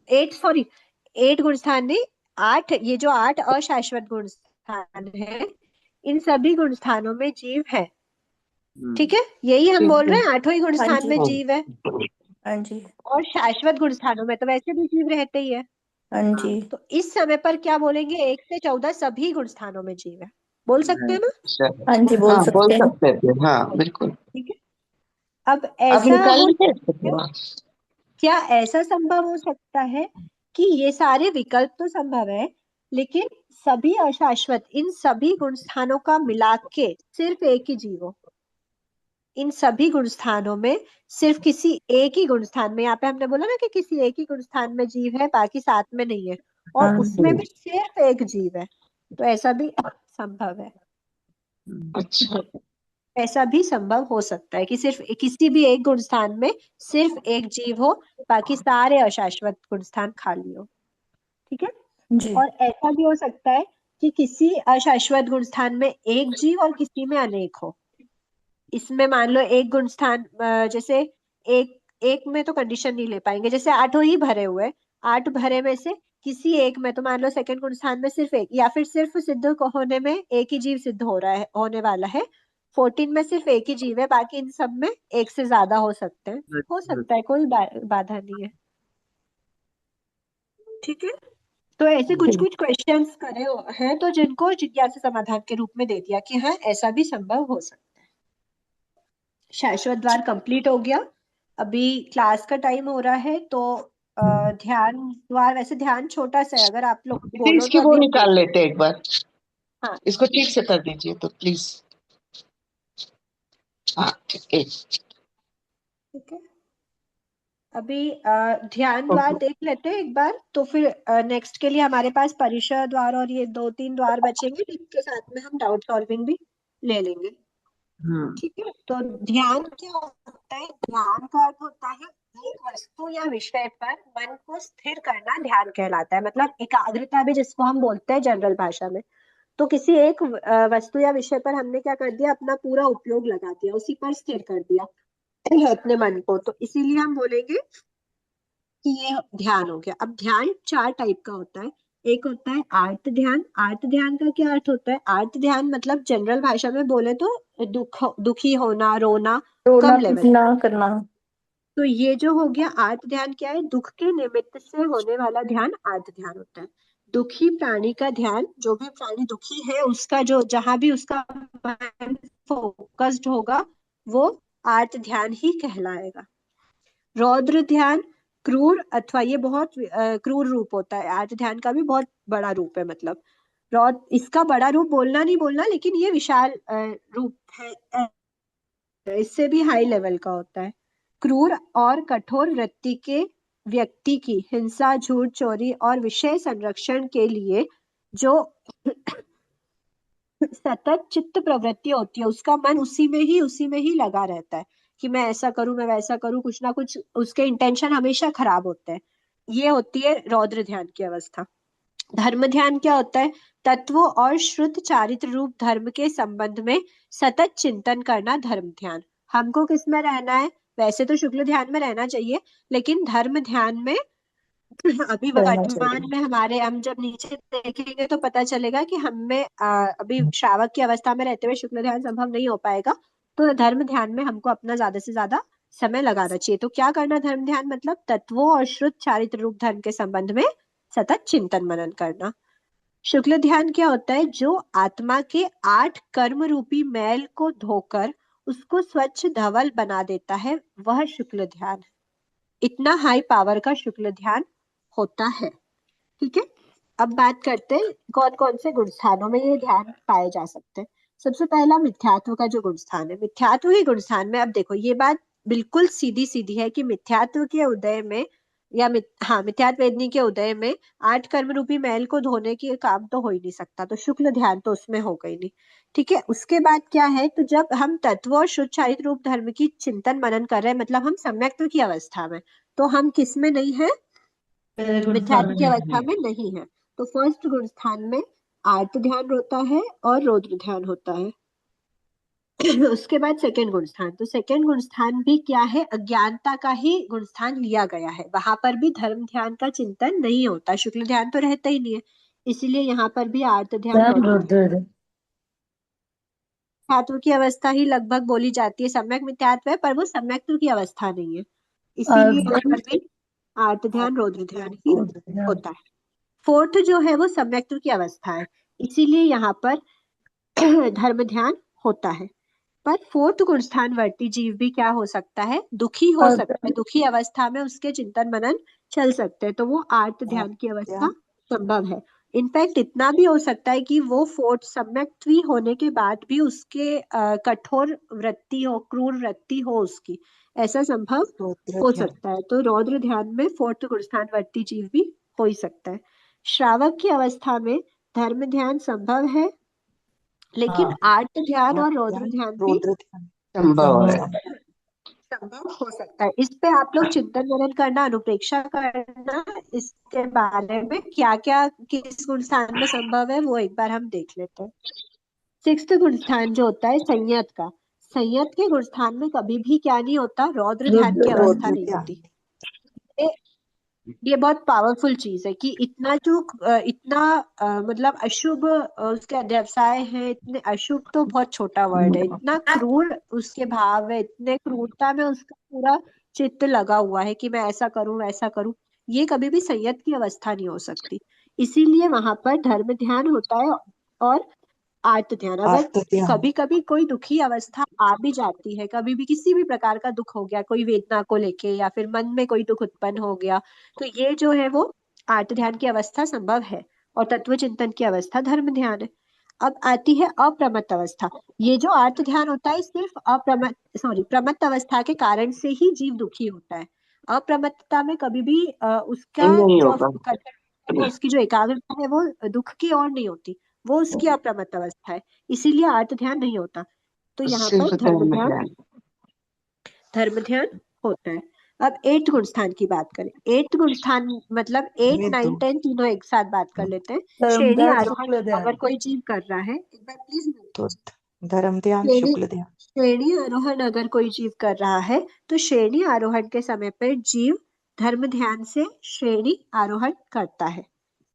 8 गुण स्थान नहीं, 8, ये जो 8 अशाश्वत गुण स्थान है, इन सभी गुण स्थानों में जीव है। ठीक है, यही हम ठीक बोल रहे है। हैं, 8वें गुण हाँ स्थान जी में हाँ जीव है। हाँ जी और शाश्वत गुण स्थानों में तो वैसे भी जीव रहते ही है। हाँ जी तो इस समय पर क्या बोलेंगे, 1 से 14 सभी गुण स्थानों में जीव है, बोल सकते हैं ना? अच्छा। हाँ जी बोल हाँ बोल सकते हैं। सकते थे, हाँ बिल्कुल। ठीक है। अब अब ऐसा निकाल हो लीजिए इसको सकता है, थोड़ा। क्या ऐसा संभव हो सकता है कि ये सारे विकल्प तो संभव है, लेकिन सभी अशाश्वत इन सभी गुण स्थानों का मिला के सिर्फ एक ही जीव हो? इन सभी गुण स्थानों में सिर्फ किसी एक ही गुण स्थान में, यहाँ पे हमने बोला ना कि किसी एक ही गुण स्थान में जीव है, बाकी 7 में नहीं है, और हाँ उसमें भी सिर्फ एक जीव है, तो ऐसा भी संभव है। अच्छा। ऐसा भी संभव हो सकता है कि सिर्फ किसी भी एक गुण स्थान में सिर्फ एक जीव हो, बाकी सारे अशाश्वत गुण स्थान खाली हो। ठीक है। जी और ऐसा भी हो सकता है कि किसी अशाश्वत गुण स्थान में एक जीव और किसी में अनेक हो। इसमें मान लो एक गुण स्थान, जैसे एक एक में तो कंडीशन नहीं ले पाएंगे, जैसे 8 ही भरे हुए, 8 भरे में से किसी एक में, तो मान लो सेकंड गुण स्थान में सिर्फ एक, या फिर सिर्फ सिद्ध होने में एक ही जीव सिद्ध हो रहा है, होने वाला है। 14 में सिर्फ एक ही जीव है, बाकी इन सब में एक से ज्यादा हो सकते हैं। हो सकता है, कोई बाधा नहीं है। ठीक है। तो ऐसे कुछ कुछ क्वेश्चंस करे हैं तो जिनको जिज्ञासा समाधान के रूप में दे दिया कि हाँ ऐसा भी संभव हो सकता है। शाश्वत द्वार कंप्लीट हो गया। अभी क्लास का टाइम हो रहा है, तो ध्यान द्वार, वैसे ध्यान छोटा सा है, अगर आप लोग दीदी बोलो इसकी तो वो अभी हम निकाल लेते हैं एक बार, हाँ इसको ठीक से कर दीजिए तो प्लीज। हाँ ठीक है। ठीक है। अभी ध्यान द्वार ओके। देख लेते हैं एक बार, तो फिर नेक्स्ट के लिए हमारे पास परिचय द्वार और ये 2-3 द्वार बचेंगे, जिसके साथ में हम डाउट सॉल्विंग भी ले लेंगे। ठीक है। तो ध्यान क्या होता है? ध्यान का अर्थ होता है एक वस्तु या विषय पर मन को स्थिर करना, ध्यान कहलाता है। मतलब एकाग्रता भी जिसको हम बोलते हैं जनरल भाषा में। तो किसी एक वस्तु या विषय पर हमने क्या कर दिया, अपना पूरा उपयोग लगा दिया, उसी पर स्थिर कर दिया अपने मन को, तो इसीलिए हम बोलेंगे कि ये ध्यान हो गया। अब ध्यान 4 टाइप का होता है। एक होता है आर्त ध्यान। आर्त ध्यान का क्या अर्थ होता है? आर्त ध्यान मतलब जनरल भाषा में बोले तो दुखी होना, रोना, रोना कम लेवल। पीटना करना। तो ये जो हो गया आर्त ध्यान, क्या है? दुख के निमित्त से होने वाला ध्यान आर्त ध्यान होता है। दुखी प्राणी का ध्यान, जो भी प्राणी दुखी है उसका, जो जहां भी उसका मन फोकस्ड होगा, वो आर्त ध्यान ही कहलाएगा। रौद्र ध्यान क्रूर, अथवा ये बहुत क्रूर रूप होता है। आर्त ध्यान का भी बहुत बड़ा रूप है, मतलब इसका बड़ा रूप बोलना नहीं बोलना, लेकिन ये विशाल रूप है, इससे भी हाई लेवल का होता है। क्रूर और कठोर वृत्ति के व्यक्ति की हिंसा, झूठ, चोरी और विषय संरक्षण के लिए जो सतत चित्त प्रवृत्ति होती है, उसका मन उसी में ही लगा रहता है कि मैं ऐसा करूं, मैं वैसा करूं, कुछ ना कुछ उसके इंटेंशन हमेशा खराब होते हैं। ये होती है रौद्र ध्यान की अवस्था। धर्म ध्यान क्या होता है? तत्वों और शुद्ध चारित्र रूप धर्म के संबंध में सतत चिंतन करना, धर्म ध्यान। हमको किस में रहना है? वैसे तो शुक्ल ध्यान में रहना चाहिए, लेकिन धर्म ध्यान में अभी रहना वर्तमान चाहिए। में हमारे, हम जब नीचे देखेंगे तो पता चलेगा कि हमें अभी श्रावक की अवस्था में रहते हुए शुक्ल ध्यान संभव नहीं हो पाएगा। तो धर्म ध्यान में हमको अपना ज्यादा से ज्यादा समय लगाना चाहिए। तो क्या करना धर्म ध्यान? मतलब तत्वों और शुद्ध चारित्र रूप धर्म के संबंध में सतत चिंतन मनन करना। शुक्ल ध्यान क्या होता है? जो आत्मा के 8 कर्म रूपी मैल को धोकर उसको स्वच्छ धवल बना देता है, वह शुक्ल ध्यान है। इतना हाई पावर का शुक्ल ध्यान होता है। ठीक है। अब बात करते हैं कौन कौन से गुण स्थानों में ये ध्यान पाए जा सकते हैं। सबसे पहला मिथ्यात्व का जो गुण स्थान है, मिथ्यात्व के गुण स्थान में, अब देखो ये बात बिल्कुल सीधी सीधी है कि मिथ्यात्व के उदय में, या मिथ्यात्व वेदनी के उदय में 8 कर्म रूपी मैल को धोने के काम तो हो ही नहीं सकता, तो शुक्ल ध्यान तो उसमें होगा ही नहीं। ठीक है। उसके बाद क्या है? तो जब हम तत्व और शुद्ध चारित्र रूप धर्म की चिंतन मनन कर रहे हैं, मतलब हम सम्यक्त्व की अवस्था में, तो हम किस में नहीं है? पहले गुण स्थान मिथ्यात्व में की नहीं अवस्था में नहीं है। तो फर्स्ट गुण स्थान में आर्त ध्यान होता है और रौद्र ध्यान होता है। उसके बाद सेकंड गुणस्थान, तो सेकंड गुणस्थान भी क्या है, अज्ञानता का ही गुणस्थान लिया गया है। वहां पर भी धर्म ध्यान का चिंतन नहीं होता, शुक्ल ध्यान तो रहता ही नहीं है, इसीलिए यहाँ पर भी आर्त ध्यान ध्यान रौद्र रुद्र ध्यान। मिथ्यात्व की अवस्था ही लगभग बोली जाती है, सम्यक मिथ्यात्व है पर वो सम्यक्त्व की अवस्था नहीं है, और इसीलिए यहाँ then पर भी आर्त ध्यान रौद्र ध्यान ही रुद्र ध्यान। होता है। फोर्थ जो है वो सम्यक्त्व की अवस्था है, इसीलिए यहाँ पर धर्म ध्यान होता है। पर फोर्थ गुणस्थानवर्ती जीव भी क्या हो सकता है, दुखी हो और सकता है, दुखी अवस्था में उसके चिंतन मनन चल सकते हैं, तो वो आर्त ध्यान की अवस्था संभव है। इनफैक्ट इतना भी हो सकता है कि वो फोर्थ सम्यक्त्वी होने के बाद भी उसके कठोर वृत्ति हो, क्रूर वृत्ति हो उसकी, ऐसा संभव हो सकता है। तो रौद्र ध्यान में फोर्थ गुणस्थानवर्ती जीव भी हो ही सकता है। श्रावक की अवस्था में धर्म ध्यान संभव है, लेकिन हाँ आर्त ध्यान और रौद्र ध्यान भी संभव है। संभव हो सकता है। इस पे आप लोग चिंतन मनन करना, अनुप्रेक्षा करना, इसके बारे में क्या क्या किस गुण स्थान में संभव है वो एक बार हम देख लेते हैं। सिक्स्थ गुण स्थान जो होता है संयत का, संयत के गुण स्थान में कभी भी क्या नहीं होता, रौद्र ध्यान की अवस्था नहीं होती। ये बहुत पावरफुल चीज है कि इतना जो इतना मतलब अशुभ उसके व्यवसाय है, इतने अशुभ तो बहुत छोटा वर्ड है, इतना क्रूर उसके भाव है, इतने क्रूरता में उसका पूरा चित्त लगा हुआ है कि मैं ऐसा करूं वैसा करूं, ये कभी भी संयत की अवस्था नहीं हो सकती। इसीलिए वहां पर धर्म ध्यान होता है और आर्त ध्यान। अगर कभी कभी कोई दुखी अवस्था आ भी जाती है, कभी भी किसी भी प्रकार का दुख हो गया, कोई वेदना को लेके या फिर मन में कोई दुख उत्पन्न हो गया, तो ये जो है वो आर्त ध्यान की अवस्था संभव है, और तत्व चिंतन की अवस्था धर्म ध्यान है। अब आती है अप्रमत्त अवस्था। ये जो आर्त ध्यान होता है सिर्फ प्रमत्त अवस्था के कारण से ही जीव दुखी होता है। अप्रमत्तता में कभी भी उसका नहीं जो होगा, उसकी जो एकाग्रता है वो दुख की ओर नहीं होती, वो उसकी अप्रमत्त अवस्था है, इसीलिए आर्त ध्यान नहीं होता। तो यहाँ सिर्फ पर धर्म धर्म ध्यान होता है। अब 8th गुण स्थान की बात करें, 8th गुण स्थान मतलब 8, 9, 10 तीनों एक साथ बात कर लेते हैं। धर्म श्रेणी ध्यान आरोहण शुक्ल ध्यान। अगर कोई जीव कर रहा है, एक बार प्लीज धर्म ध्यान श्रेणी शुक्ल ध्यान। श्रेणी आरोहण अगर कोई जीव कर रहा है, तो श्रेणी आरोहण के समय पर जीव धर्म ध्यान से श्रेणी आरोहण करता है।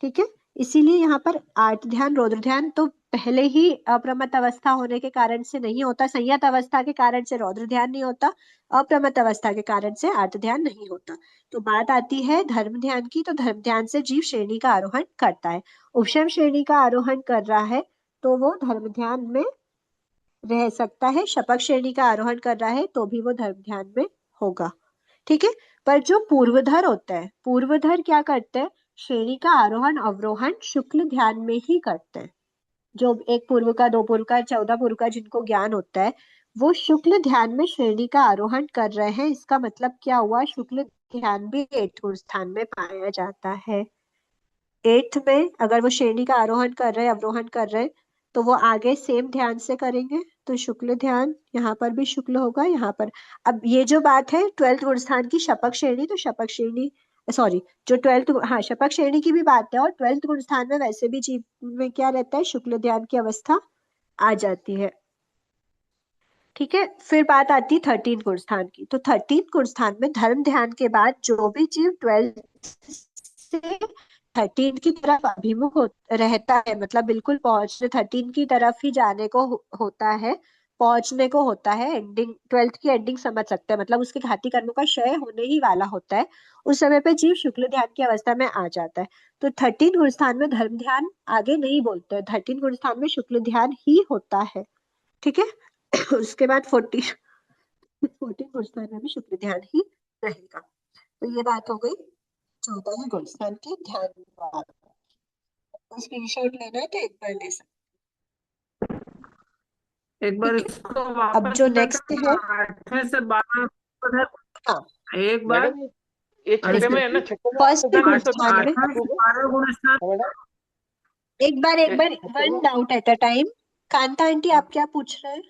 ठीक है, इसीलिए यहाँ पर आर्त ध्यान रौद्र ध्यान तो पहले ही अप्रमत्त अवस्था होने के कारण से नहीं होता, संयत अवस्था के कारण से रौद्र ध्यान नहीं होता, अप्रमत्त अवस्था के कारण से आर्त ध्यान नहीं होता। तो बात आती है धर्म ध्यान की, तो धर्म ध्यान से जीव श्रेणी का आरोहण करता है। उपशम श्रेणी का आरोहण कर रहा है तो वो धर्म ध्यान में रह सकता है, शपथ श्रेणी का आरोहण कर रहा है तो भी वो धर्म ध्यान में होगा। ठीक है, पर जो पूर्वधर होता है, पूर्वधर क्या करते हैं, श्रेणी का आरोहण अवरोहण शुक्ल ध्यान में ही करते हैं। जो एक पूर्व का, दो पूर्व का, 14 पूर्व का जिनको ज्ञान होता है, वो शुक्ल ध्यान में श्रेणी का आरोहण कर रहे हैं। इसका मतलब क्या हुआ, शुक्ल ध्यान भी 8th स्थान में पाया जाता है। 8th में अगर वो श्रेणी का आरोहण कर रहे हैं, अवरोहण कर रहे हैं, तो वो आगे सेम ध्यान से करेंगे, तो शुक्ल ध्यान यहाँ पर भी शुक्ल होगा यहाँ पर। अब ये जो बात है 12th गुण स्थान की शपथ श्रेणी, तो शपथ श्रेणी सॉरी जो 12th, हाँ शपथ श्रेणी की भी बात है, और 12th गुण स्थान में वैसे भी जीव में क्या रहता है, शुक्ल ध्यान की अवस्था आ जाती है। ठीक है, फिर बात आती है 13th गुण स्थान की, तो 13th गुण स्थान में धर्म ध्यान के बाद जो भी जीव 12th से 13 की तरफ अभिमुख रहता है, मतलब बिल्कुल पहुंचने 13 की तरफ ही जाने को होता है, पहुंचने को होता है, एंडिंग 12th की एंडिंग समझ सकते हैं, मतलब उसके घाती कर्मों का क्षय होने ही वाला होता है, उस समय पे जीव शुक्ल ध्यान की अवस्था में आ जाता है। तो 13 गुण स्थान में धर्म ध्यान आगे नहीं बोलते, 13 गुण स्थान में शुक्ल ध्यान ही होता है। ठीक है, उसके बाद 14 गुण स्थान में भी शुक्ल ध्यान ही रहेगा। तो ये बात हो गई 14 गुण स्थान की ध्यान। स्क्रीनशॉट लेना है तो एक बार ले सकते। एक बार ठीक है, इसको अब वापस जो करके नेक्स्ट है, 8वें से 12वें हाँ एक बार। मैडम ये छठे में है ना, छठे में फर्स्ट आपको गुण कैसे स्थान में 8वें से 12वें गुण स्थान। एक बार one doubt at a time. Kanta aunty आप क्या पूछ रहे हैं?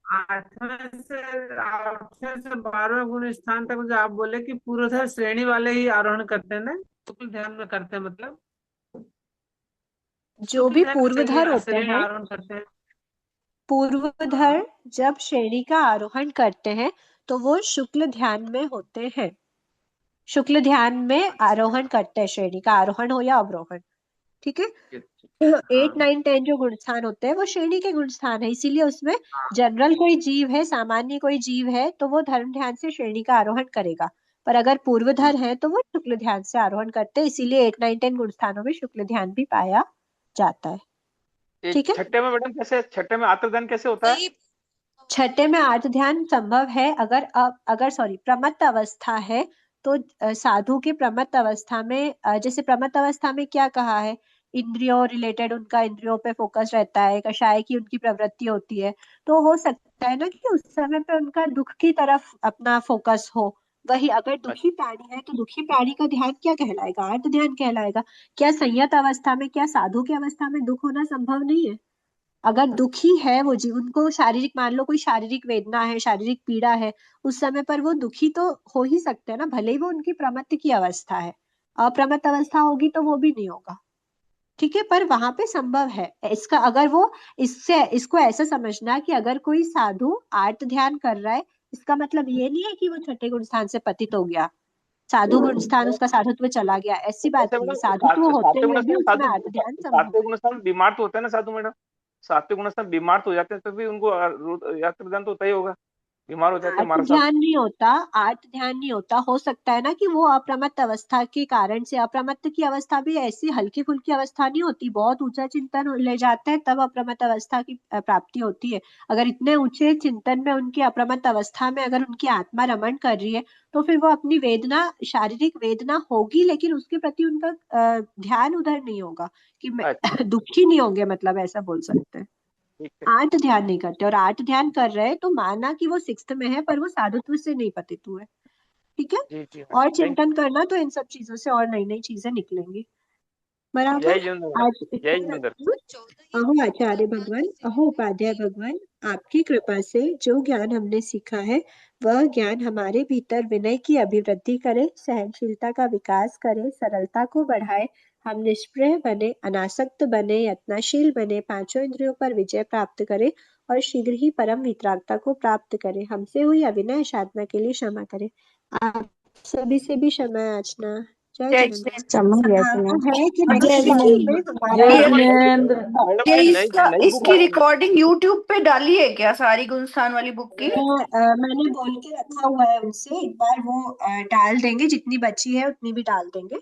8वें से 12वें गुण स्थान तक जो आप बोले कि पूर्वधर श्रेणी वाले ही आरोहण करते हैं ना, शुक्ल ध्यान में करते हैं, मतलब जो शुक्ल भी ध्यान में पूर्वधर होते श्रेणी हैं, आरोहण करते हैं। पूर्वधर जब श्रेणी का आरोहण करते हैं तो वो शुक्ल ध्यान में होते हैं। शुक्ल ध्यान में आरोहण करते हैं, श्रेणी का आरोहण हो या अवरोहण। ठीक है, 8, 9, 10 जो गुण स्थान होते हैं वो श्रेणी के गुण स्थान है, इसीलिए उसमें जनरल कोई जीव है, सामान्य कोई जीव है तो वो धर्म ध्यान से श्रेणी का आरोहण करेगा। पर अगर पूर्वधर है तो वो शुक्ल ध्यान से आरोहण करते हैं, इसीलिए 8, 9, 10 गुण स्थानों में शुक्ल ध्यान भी पाया जाता है। ठीक है, छठे में मैडम कैसे, छठे में आर्तध्यान कैसे होता है? छठे में आर्त ध्यान संभव है अगर प्रमत्त अवस्था है तो साधु के प्रमत्त अवस्था में जैसे प्रमत्त अवस्था में क्या कहा है, इंद्रियों रिलेटेड उनका इंद्रियों पे फोकस रहता है, कषाय की उनकी प्रवृत्ति होती है, तो हो सकता है ना कि उस समय पे उनका दुख की तरफ अपना फोकस हो। वही अगर दुखी प्राणी है तो दुखी प्राणी का ध्यान क्या कहलाएगा, आर्त ध्यान कहलाएगा। क्या संयत अवस्था में, क्या साधु की अवस्था में दुख होना संभव नहीं है? अगर दुखी है वो जीवन को, शारीरिक, मान लो कोई शारीरिक वेदना है, शारीरिक पीड़ा है, उस समय पर वो दुखी तो हो ही सकते हैं ना, भले ही वो उनकी प्रमत्त की अवस्था है। अप्रमत्त अवस्था होगी तो वो भी नहीं होगा। ठीक है, पर वहां पे संभव है इसका। अगर वो इसको ऐसा समझना कि अगर कोई साधु आर्त ध्यान कर रहा है, इसका मतलब ये नहीं है कि वो छठे गुण स्थान से पतित हो गया, साधु गुण स्थान उसका साधुत्व चला गया, ऐसी बात नहीं है। साधुत्व होते हुए भी उसमें आर्त ध्यान संभव सात्विक गुण स्थान बीमार तो होते हैं ना साधु मैडम, सात्विक गुण स्थान बीमार तो हो जाते हैं तो भी उनको आर्तध्यान तो होता ही होगा, बीमार हो जाते हैं आर्त हमारे साथ। ध्यान नहीं होता, आर्त ध्यान नहीं होता। हो सकता है ना कि वो अप्रमत्त अवस्था के कारण से, अप्रमत्त की अवस्था भी ऐसी हल्की फुल्की अवस्था नहीं होती, बहुत ऊंचा चिंतन ले जाते हैं तब अप्रमत्त अवस्था की प्राप्ति होती है। अगर इतने ऊंचे चिंतन में उनकी अप्रमत्त अवस्था में अगर उनकी आत्मा रमण कर रही है तो फिर वो अपनी वेदना, शारीरिक वेदना होगी लेकिन उसके प्रति उनका ध्यान उधर नहीं होगा कि मैं दुखी नहीं होंगे, मतलब ऐसा बोल सकते हैं। आर्त ध्यान नहीं करते, और आर्त ध्यान कर रहे हैं तो माना कि वो 6th में है पर वो साधुत्व से नहीं पतित हुए। ठीक है, और चिंतन करना तो इन सब चीजों से और नई नई चीजें निकलेंगी। बराबर। आज अहो आचार्य भगवान, अहो उपाध्याय भगवान, आपकी कृपा से जो ज्ञान हमने सीखा है वह ज्ञान हमारे भीतर विनय की अभिवृद्धि करे, सहनशीलता का विकास करे, सरलता को बढ़ाए, हम निष्प्रिय बने, अनासक्त बने, यत्नशील बने, पांचों इंद्रियों पर विजय प्राप्त करे और शीघ्र ही परम वितरागता को प्राप्त करे। हमसे हुई अविनय साधना के लिए क्षमा करे। आप सभी से भी क्षमा याचना। जय जिनेंद्र। संभावना है कि नेक्स्ट क्लास में हमारा इसकी रिकॉर्डिंग यूट्यूब पे डाली है क्या, सारी गुलस्तान वाली बुक की? मैंने बोल के रखा हुआ है उनसे, एक बार वो डाल देंगे, जितनी बची है उतनी भी डाल देंगे।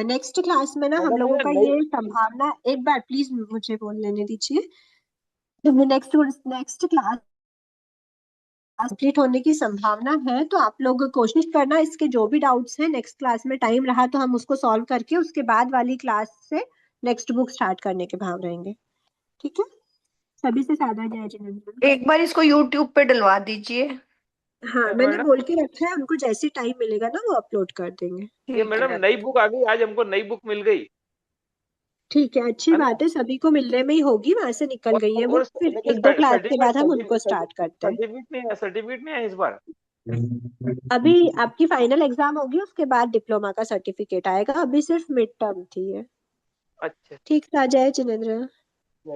नेक्स्ट क्लास में ना हम लोगों का ये संभावना, एक बार प्लीज मुझे बोल लेने दीजिए। नेक्स्ट क्लास कंप्लीट होने की संभावना है, तो आप लोग कोशिश करना इसके जो भी डाउट्स हैं, नेक्स्ट क्लास में टाइम रहा तो हम उसको सॉल्व करके उसके बाद वाली क्लास से नेक्स्ट बुक स्टार्ट करने के भाव रहेंगे। ठीक है, सभी से सादा जय जिनेंद्र। एक बार इसको यूट्यूब पे डलवा दीजिए। हाँ, मैंने बोल के रखा है, उनको जैसे टाइम मिलेगा ना वो अपलोड कर देंगे। ये मैडम नई बुक आ गई, आज हमको नई बुक मिल गई। ठीक है, अच्छी बात है, सभी को मिलने में ही होगी, वहां से निकल गई है वो, फिर 1-2 क्लास के बाद हम उनको स्टार्ट करते हैं। सर्टिफिकेट नहीं है इस बार। अभी आपकी फाइनल एग्जाम होगी, उसके बाद डिप्लोमा का सर्टिफिकेट आएगा, अभी सिर्फ मिड टर्म थी है। अच्छा, ठीक था, जय जिनेंद्र।